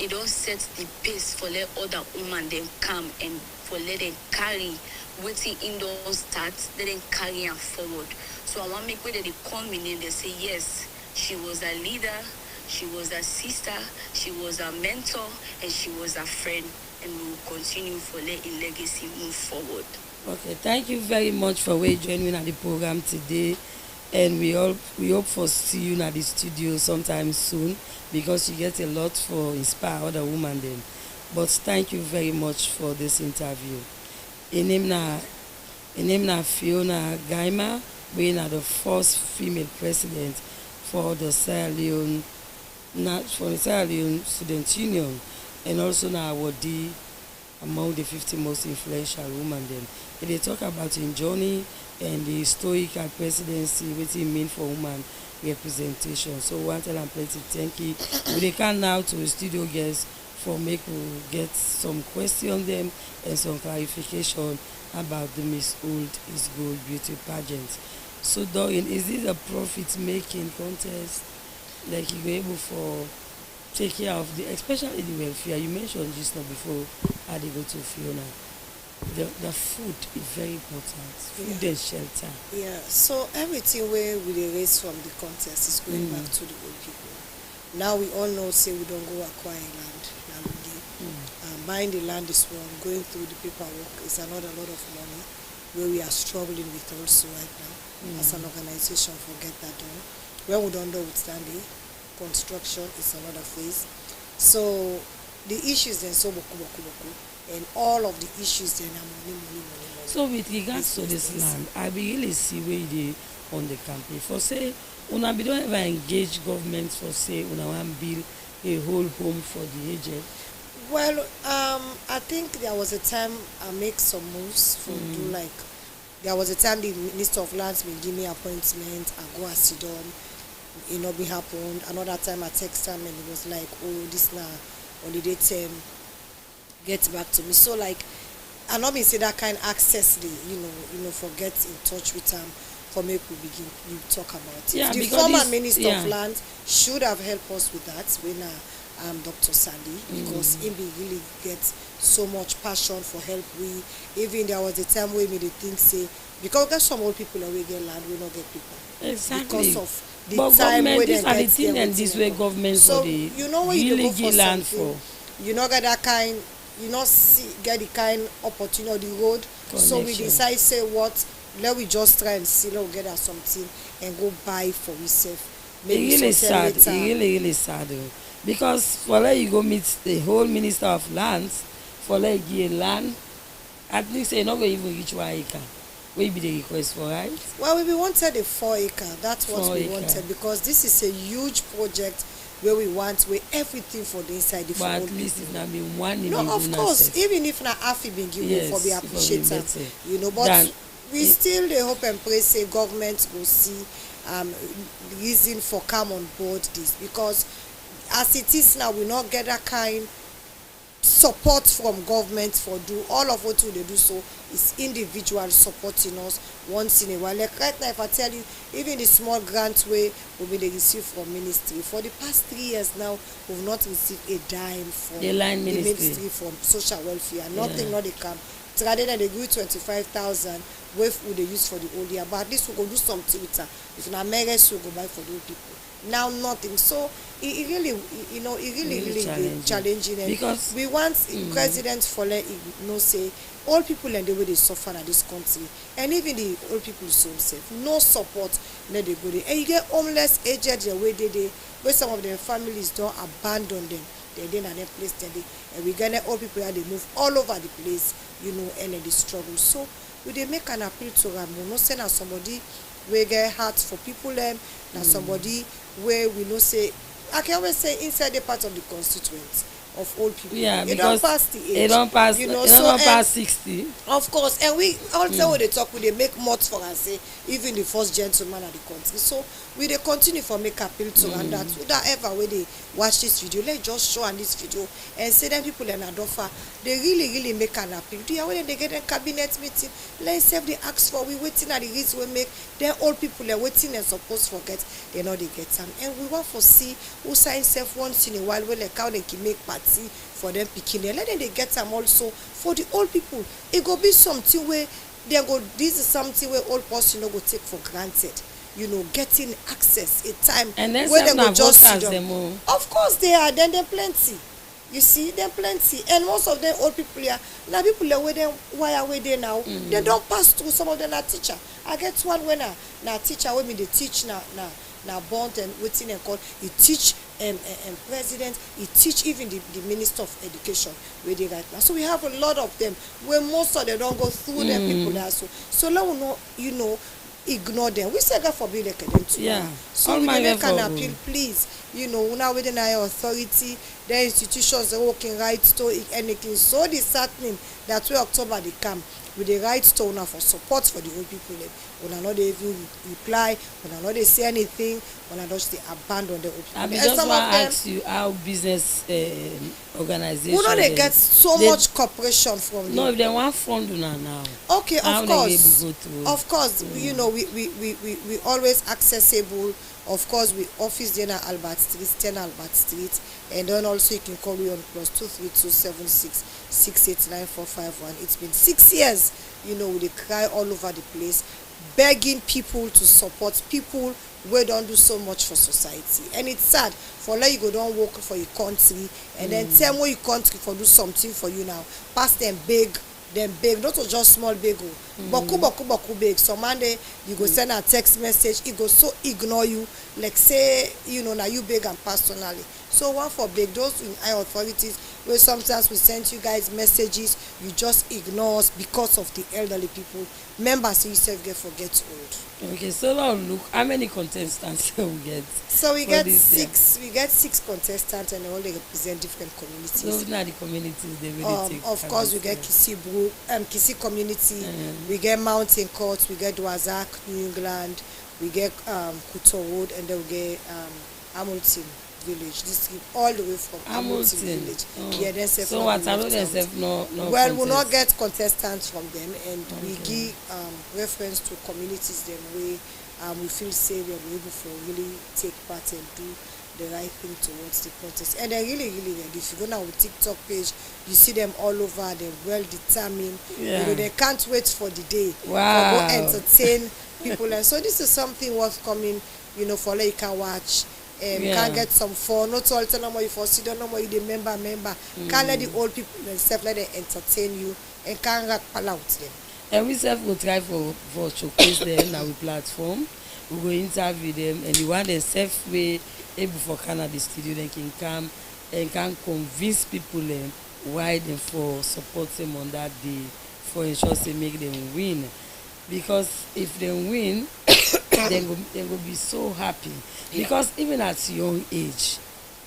It all sets the pace for let other women then come and for let them carry wetin im don start, let dem carry am forward. So I wan make wey dem dey come in and they say yes, she was a leader, she was a sister, she was a mentor, and she was a friend, and we will continue for let a legacy move forward. Okay, thank you very much for joining at the program today, and we hope for see you at the studio sometime soon, because you get a lot for inspire other women then. But thank you very much for this interview. In name na Fiona Gaima, being the first female president for the Sierra Leone Student Union, and also now awardee among the 50 most influential women then. And they talk about in journey and the historical presidency, what it mean for woman representation. So one tell and plenty thank you. We can now to the studio guests for make we get some question them and some clarification about the Miss Old is Gold beauty pageant. So Doreen, is this a profit making contest? Like you were able for take care of the especially the welfare. You mentioned just now before how they go to Fiona. The food is very important. Food and shelter. Yeah. So everything where we dey raise from the contest is going back to the old people. Now we all know say we don't go acquire land. Buying the land is one. Going through the paperwork is another lot of money where we are struggling with also right now as an organization for get that done. When we don't know withstanding, construction is another phase. So the issues then so boku, and all of the issues then are money. So with regards to this land, I be really see where they on the campaign for say una be don't ever engage government for say una wan build a whole home for the aged. Well, I think there was a time I make some moves for do like there was a time the Minister of Lands will give me appointment, I go and sit down, it not be happened. Another time I text him and it was like, oh, this now holiday term, get back to me. So like I not been say that kind access the for get in touch with him for make we begin we talk about it. Yeah, the former Minister of Lands should have helped us with that when Dr. Sandy, because he really gets so much passion for help. We even there was a time where we think say because we get some old people and we get land, we not get people. Exactly. Because of the but time where these they are the get thing and this way government so for the you know when really you go for land something, for you not get that kind, you not see get the kind opportunity the road. So we decide say what, let we just try and see, let we get us something and go buy for ourselves. Maybe really sad. later. Really sad. Because for let you go meet the whole Minister of Lands, for let you give land, at least you're not going to even reach 1 acre. What be the request for, right? Well, we wanted a 4 acre. That's what 4 we acre. wanted, because this is a huge project where we want where everything for the inside the But at least it's not been one in no, the of course, even if not half it been given yes, for be appreciated, but then, we still dey hope and pray say government will see reason for come on board this, because as it is now we not get that kind support from government for do all of what they do. So is individual supporting us once in a while. Like right now, if I tell you, even the small grant way we be receive from ministry for the past 3 years now, we've not received a dime from the line ministry from social welfare. Nothing, not they come. Rather than they give 25,000, what would they use for the old year? But at least we go do something with her. If not marriage, we go buy for the old people. Now nothing. So it really, really challenging. And because we want president for let say all people and the way they suffer in this country, and even the old people so safe, no support, let they go there. And you get homeless aged the way they where some of their families don't abandon them. They then and place them, and we get old people and they move all over the place, and they struggle. So we they make an appeal to them. We not send somebody we get heart for people them, and somebody where we know say I can always say inside the part of the constituents of old people. Yeah, it because don't pass the age. It don't pass. You know, it so don't pass 60. Of course, and we also when they talk, we they make much for us. Say even the first gentleman of the country. So we they continue for make appeal to and that whoever when they watch this video, let's just show on this video and say them people in Adofa, they really make an appeal. Do you when they get a cabinet meeting? Let's say they ask for, we waiting at the reason we make. Then old people are waiting and supposed to forget. They know they get them, and we want to see who sign self once in a while when they count they can make party for them picking. Let them they get them also for the old people. It go be something where They go, this is something where old person no go take for granted. Getting access a time And then where they some go na just sit voters down. dem o. Of course they are. Then they're plenty. You see, they're plenty, and most of them old people here. Now people are where why are we there now? They don't pass through. Some of them are teacher. I get one when na teacher when me they teach na bond and waiting and call. He teach president. He teach even the minister of education where they right now. So we have a lot of them where most of them don't go through them people there. So let we know ignore them. We say God forbid they can too. Yeah. So All we my make an effort, appeal, please. Now within our authority, the institutions are working right to anything. So disheartening that way October they come with the right to now for support for the old people. When I know they even reply, when I know they say anything, when I know they abandon the old people. I And just some want of to them, ask you how business organization. who know they get so they- much cooperation from No, them. if they want fund una now. Okay, how of they course. able go through? Of course, we always accessible. Of course, we office there at Albert Street, 10 Albert Street, and then also you can call me on +23276689451. It's been 6 years, we dey cry all over the place, begging people to support people wey don do so much for society. And it's sad for like you go don work for your country, and then tell me your country for do something for you now, pass them beg, not to just small beg o, boku beg. Some man dey you go send a text message, he go so ignore you, like say na you beg am personally. So one for beg those in high authorities where sometimes we send you guys messages, you just ignore us because of the elderly people. Members you yourself forget old. Okay, so now look, how many contestants we get? So we for get this year? we get 6 contestants, and they all represent different So communities. now the communities they really take. Of course, we get Kisi community, we get Mountain Court, we get Dwazak, New England, we get Kuto Road, and then we get Hamilton Village. This is all the way from Hamilton Village. Yeah, then say So from what? the I know north they south. say no. Well, we'll contest. not get contestants from them, and we give reference to communities them where we feel safe and we're able to really take part and do the right thing towards the contest. And they're really, really ready. If you go now with TikTok page, you see them all over. They're well determined. Yeah. They can't wait for the day. Wow. For go entertain people. And so this is something worth coming, for like you can watch. Can get some fun, not all tell no more you for sit down, no more you the member. Can't let the old people themselves let them entertain you, and can't rock out them. And we self will try for showcase them on our platform. We go interview them, and the one they self way able for cannabis studio, they can come and can convince people why them for support them on that day, for ensure they make them win. Because if they win, they go be so happy. Because even at young age,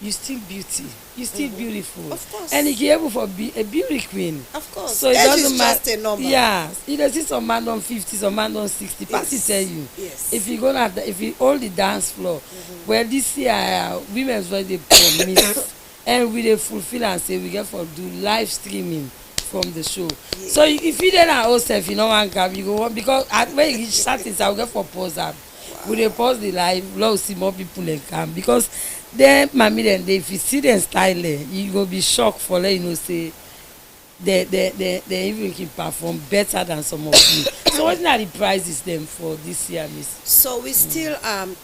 you still beauty, you still beautiful. Of course. And you able for be a beauty queen. Of course. So it Age doesn't is matter. just a number. Yeah, you know, see some man on 50, some man on 60. Pass it tell you. Yes. If you go at if you hold the dance floor, well, this year women's voice they promise, and we dey fulfill and say we get for do live streaming from the show. Yeah. So if you then our own self, you know one come, you go because at when you reach certain, I will get for pause am. We dey pause the live, love see more people like come because then mami then if you see them style, you go be shocked for let you know say they even can perform better than some of you. So what are the prizes them for this year, Miss? So we still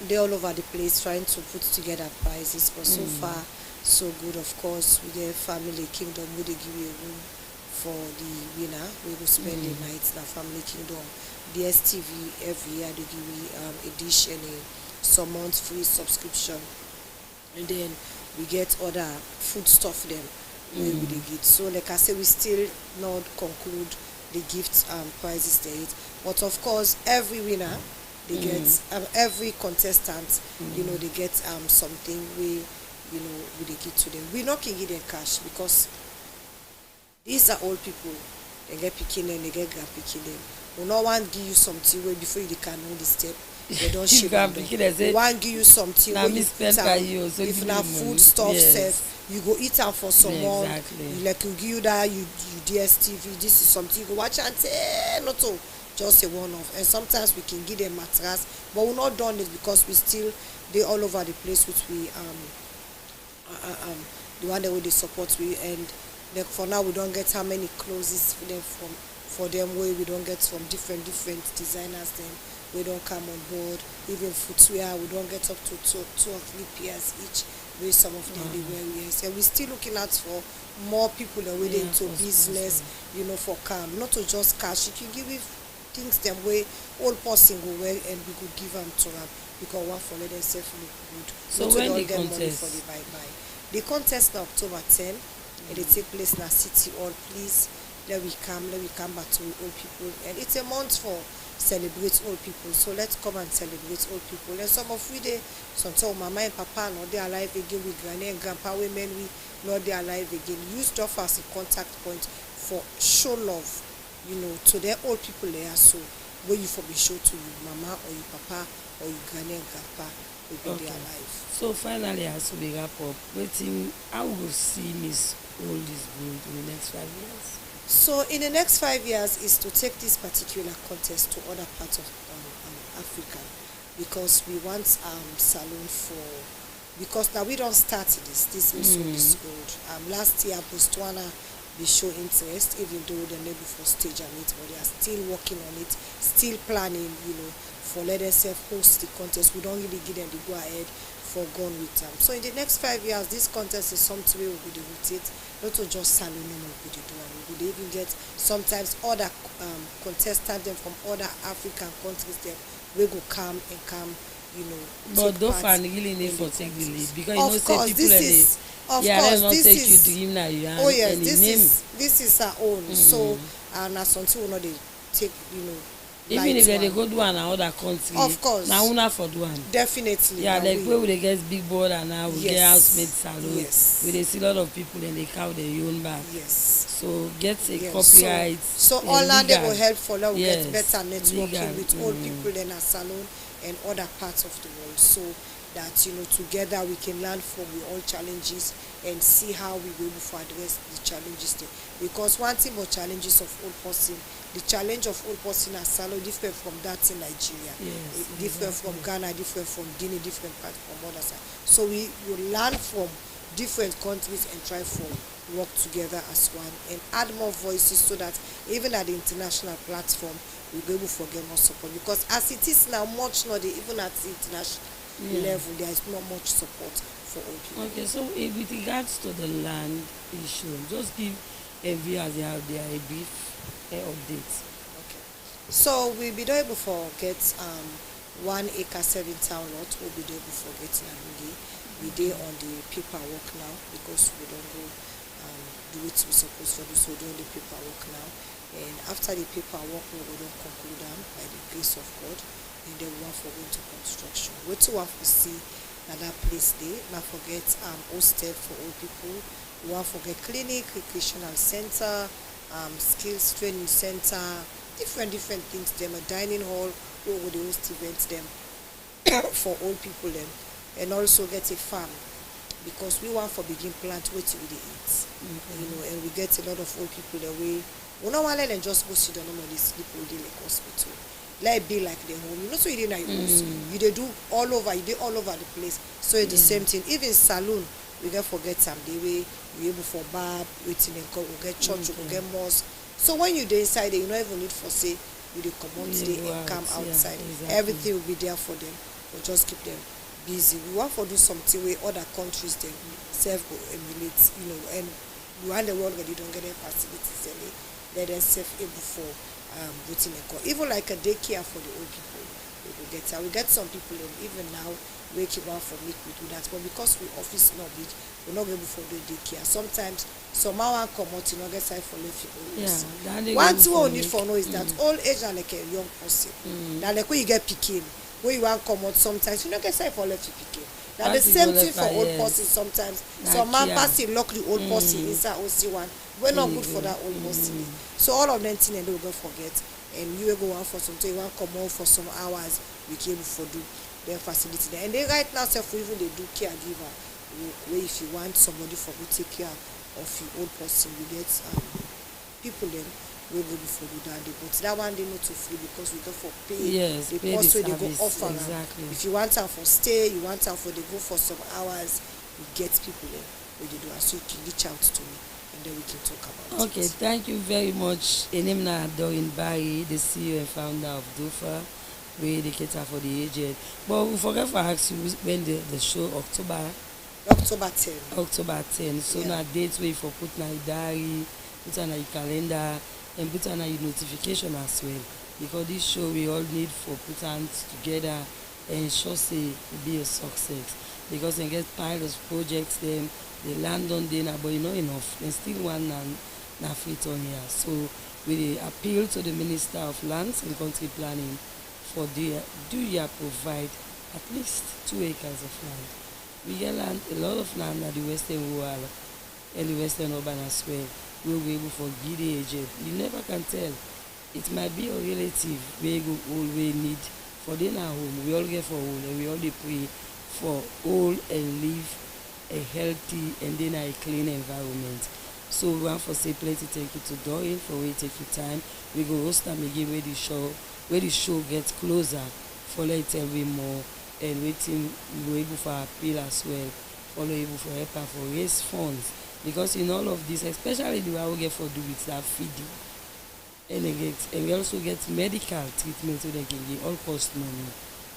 they're all over the place trying to put together prizes, but so far so good. Of course, with the family kingdom, we they give you a room for the winner. We will spend the night in our family kingdom. The STV every year they give me a dish and some months free subscription, and then we get other food stuff them we they get. So like I say, we still not conclude the gift prizes there, but of course every winner they get every contestant they get something we we they give to them. We not can give them cash because these are old people. They get picking them, they get grand picking them. We no one give you something where before you can know the step. They don't ship them. One give you something where you put if na food stuff self, you go eat them for someone. Exactly. Like you give you that you DSTV. This is something you go watch and say not to just a one off. And sometimes we can give them mattress, but we're not done it because we still they all over the place which we the one that we support we and like for now we don't get how many closes for them for them where we don't get from different designers then we don't come on board. Even footwear we don't get up to 2 or 3 pairs each where some of them they wear. Yes, and we're still looking out for more people that way into business, you know, for calm, not to just cash. If you give it things them way old person go well and we could give them to them because one for let themselves look good. So not when to the get money contest? for the bye. The contest na October 10 and it take place na City Hall. Please let we come back to old people, and it's a month for celebrate old people, so let's come and celebrate old people. And some of we dey sometimes mama and papa not they alive again, with granny and grandpa women we not they alive again. Use stuff as a contact point for show love, you know, to their old people there. So where you for be show to you mama or your papa or your granny and grandpa will be there alive. So finally, as we wrap up, waiting, how will see Miss Old is Good in the next 5 years? So in the next 5 years is to take this particular contest to other parts of Africa, because we want salon for, because now we don't start this Miss Old is Good. Last year Botswana they show interest, even though they're never for stage on it, but they are still working on it, still planning, you know, for let themselves host the contest. We don't really give them the go ahead for gone with them. So in the next 5 years, this contest is something we will do with it, not to just salon we will do, and we will even get sometimes other contestants them from other African countries them we go come, you know. But don't find really need for take the lead, because you of know course, say people this is of yeah, course not this take is you dream now you oh yes, any this is our own. So and as something we know they take, you know, even if light they one. go do another country, Of course. now una for do one. Definitely. Yeah, na like we. where we dey get big board and now we get Yes. housemaid salon. Yes. We dey see a lot of people and they cow their own back. Yes. So get a Yes. copyright. So all that they will help for that we Yes, get better networking legal. with old people in our salon and other parts of the world, so that, you know, together we can learn from all challenges and see how we will able to address the challenges there. Because one thing about challenges of old person, the challenge of old person as salon different from that in Nigeria. Yes, Different from Ghana, different from Guinea, different parts from other side. So we will learn from different countries and try to work together as one and add more voices, so that even at the international platform we'll be able to get more support, because as it is now much not even at the international level there is not much support for old people. Okay, so with regards to the land issue, just give a view as they have there a brief update. Okay. So we'll be able to get 1 acre 7 town lot. We'll be able to get Narugi. We dey on the paperwork now, because we don't go do it we supposed to do, so doing the paperwork now. And after the paperwork we will don't conclude them by the grace of God, and then we want for going to construction. What we want to see at that place there, not forget hostel for old people. We want to forget clinic, recreational center, skills training center, different things them, a dining hall where we host events them for old people them, and also get a farm, because we want for begin plant what we dey eat, you know, and we get a lot of old people that we don't want to let them just go sit down normally sleep all day like hospital. Let it be like the home, you know. So you did your house, you dey do all over, you dey all over the place. So it's the same thing. Even salon, we get forget some day we able for barb, waiting and go, we get church, we get mosque. So when you dey inside there, you don't even need for say you dey come out today and come outside. exactly. Everything will be there for them. We'll just keep them busy. We want to do something where other countries them self go emulate, you know, and we want the world where they don't get their facilities and they let them self able for waiting and call. Even like a daycare for the old people. We get some people even now wake you up for me we do that, but because we office not big, we're not able to do daycare. Sometimes some one come out, you know, get side for left people. One thing we need for know is that old age are like a young person. Now like when you get picking, when you want come out sometimes you don't get side for left picking. Now the same thing for old person sometimes. Some man passing lock the old person inside OC1. We're not good for that old person. So all of them things they will go forget. And you will go out for something, you want to come out for some hours, we came for do their facility there. And they right now self even they do caregiver, where if you want somebody for to take care of your old person, you get people then will go before do that. But that one they not too free, because we go for pay. Yes, the pay the cost where they go service, offer. exactly. If you want her for stay, you want her for they go for some hours, we get people then where they do. And so you can reach out to me and then we can talk about Okay, it. thank you very much. Enemna Dorin Barry, the CEO and founder of DOFA, we educator for the aged. But we forget to ask you when the show October 10. October 10. So Yeah. now date where for put na your diary, put on your calendar, and put on your notification as well. Because this show we all need for put hands together and ensure say it be a success. Because they get pile of projects them, they land on them, but you know enough. They still want na fit on here. So we dey appeal to the Minister of Lands and Country Planning for the do ya provide at least 2 acres of land. We get land, a lot of land at the western rural and the western urban as well. We will be able for give the aged. You never can tell. It might be a relative we go all we need for them at home. We all get for all and we all dey pray for all and live a healthy and then a clean environment. So we want for say plenty thank you to Doyle for where you take your time. We go host them again where the show gets closer for let tell we more and waiting we go able for appeal as well. Follow able for help and for raise funds. Because in all of this, especially the one we get for do with that feeding. And we also get medical treatment so they can get all cost money.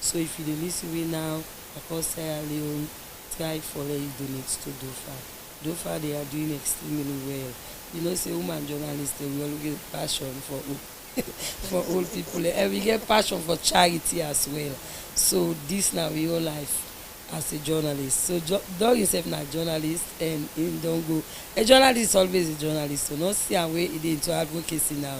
So if you dey listen we now across Sierra Leone, try for let you donate to DOFA. DOFA they are doing extremely well. You know say woman journalists they will always get passion for for old people and we get passion for charity as well. So this now we all life as a journalist. So Doug himself na journalist and him don go. A journalist is always a journalist. So not see am wey e dey into advocacy now.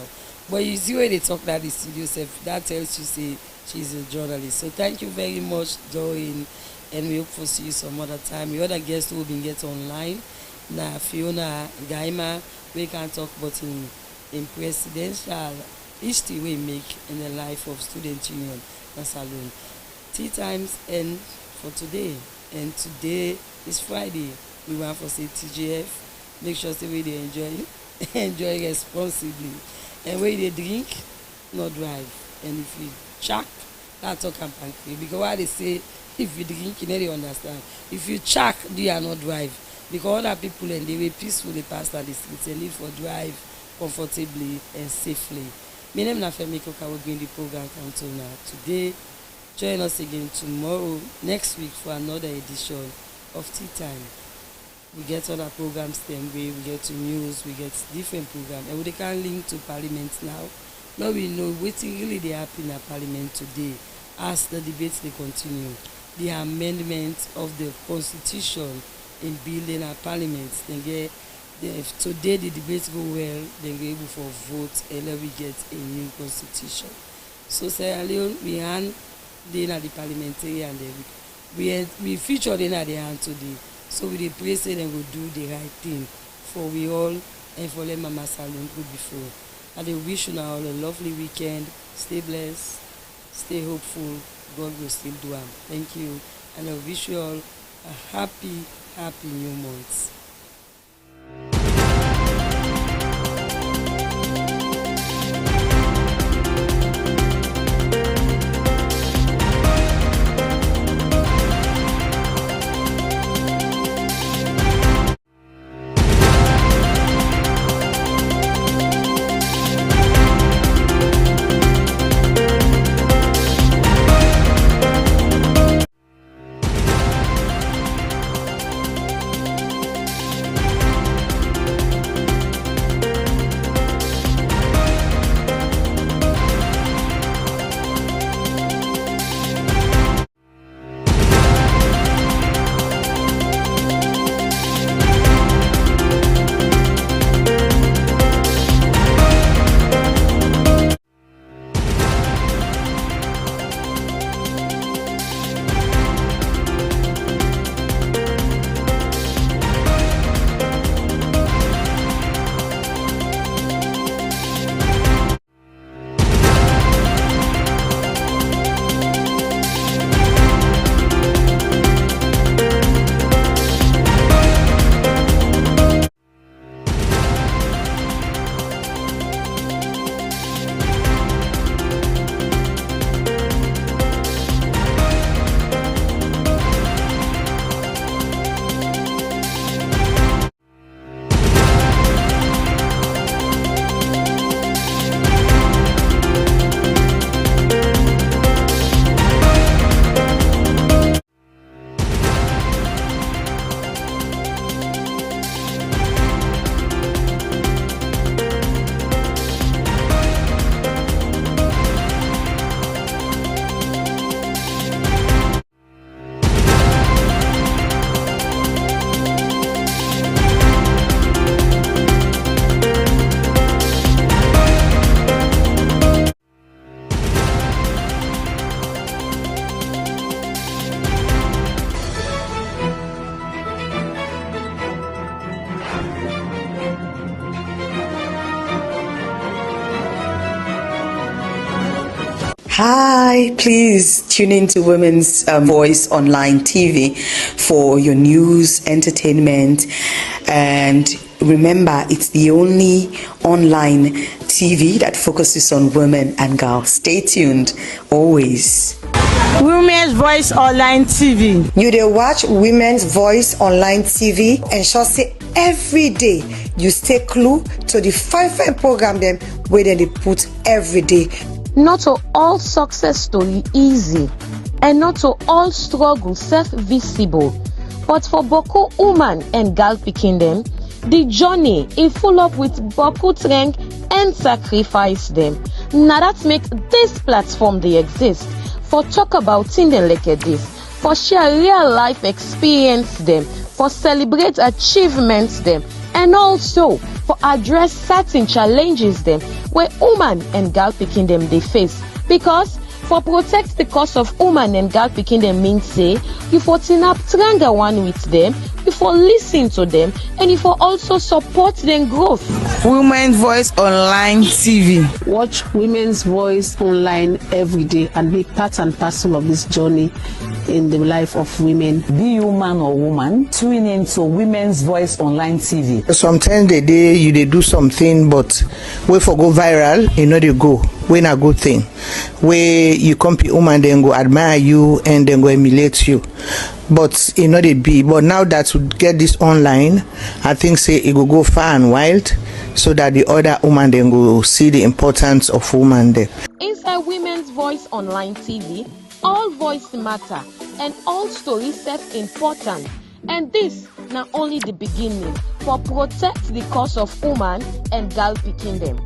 But you see where they talk that the studio self, that tells you say she's a journalist. So thank you very much, Doreen, and we hope to see you some other time. The other guest who been get online, na Fiona Gaima, we can talk about in presidential history we make in the life of student union and saloon. Tea times end for today, and today is Friday. We want for say TGF. Make sure say we dey enjoy enjoy responsibly. And when they drink, not drive. And if you chuck, that's talk and pancake. Because why they say if you drink, you need to understand. If you chuck, do you not drive? Because other people and they will peacefully pass down the streets and live for drive comfortably and safely. My name is Femi Koka. We're doing the program council now. Today, join us again tomorrow, next week for another edition of Tea Time. We get other programs then we get to news, we get different programs and we can link to parliament now. Now we know wetin really dey happen in parliament today as the debates they continue. The amendment of the constitution in building our parliament. Then get if today the debates go well, then we able for vote and then we get a new constitution. So Sierra Leone we hand then at the parliamentarian then we feature then at the hand today. So we dey pray say dem go do the right thing for we all and for let Mama Salon go before. I dey wish una all a lovely weekend. Stay blessed, stay hopeful. God will still do am. Thank you, and I wish you all a happy new month. Hi, please tune in to Women's Voice Online TV for your news, entertainment, and remember, it's the only online TV that focuses on women and girls. Stay tuned, always. Women's Voice Online TV. You dey watch Women's Voice Online TV, ensure say every day you stay clue to the fine program them where they put every day. Not to all success story easy, and not to all struggle self-visible. But for Boku woman and girl picking them, the journey is full up with Boku strength and sacrifice them. Now that makes this platform they exist for talk about things like this, for share real life experience them, for celebrate achievements them, and also for address certain challenges them where woman and girl picking them they face. Because for protect the cause of woman and girl picking them means say you for team up stronger one with them, you for listen to them, and you for also support them growth. Women's Voice Online TV. Watch Women's Voice Online every day and be part and parcel of this journey in the life of women. Be you man or woman, tune in to Women's Voice Online TV. Sometimes they do something, but we for go viral, they go. When a good thing, where you compete woman, then go admire you and then go emulate you. But they be. But now that we get this online, I think say it will go far and wild, so that the other woman then go see the importance of woman there. Inside Women's Voice Online TV, all voice matter and all stories set important. And this not only the beginning for protect the cause of woman and girl picking them.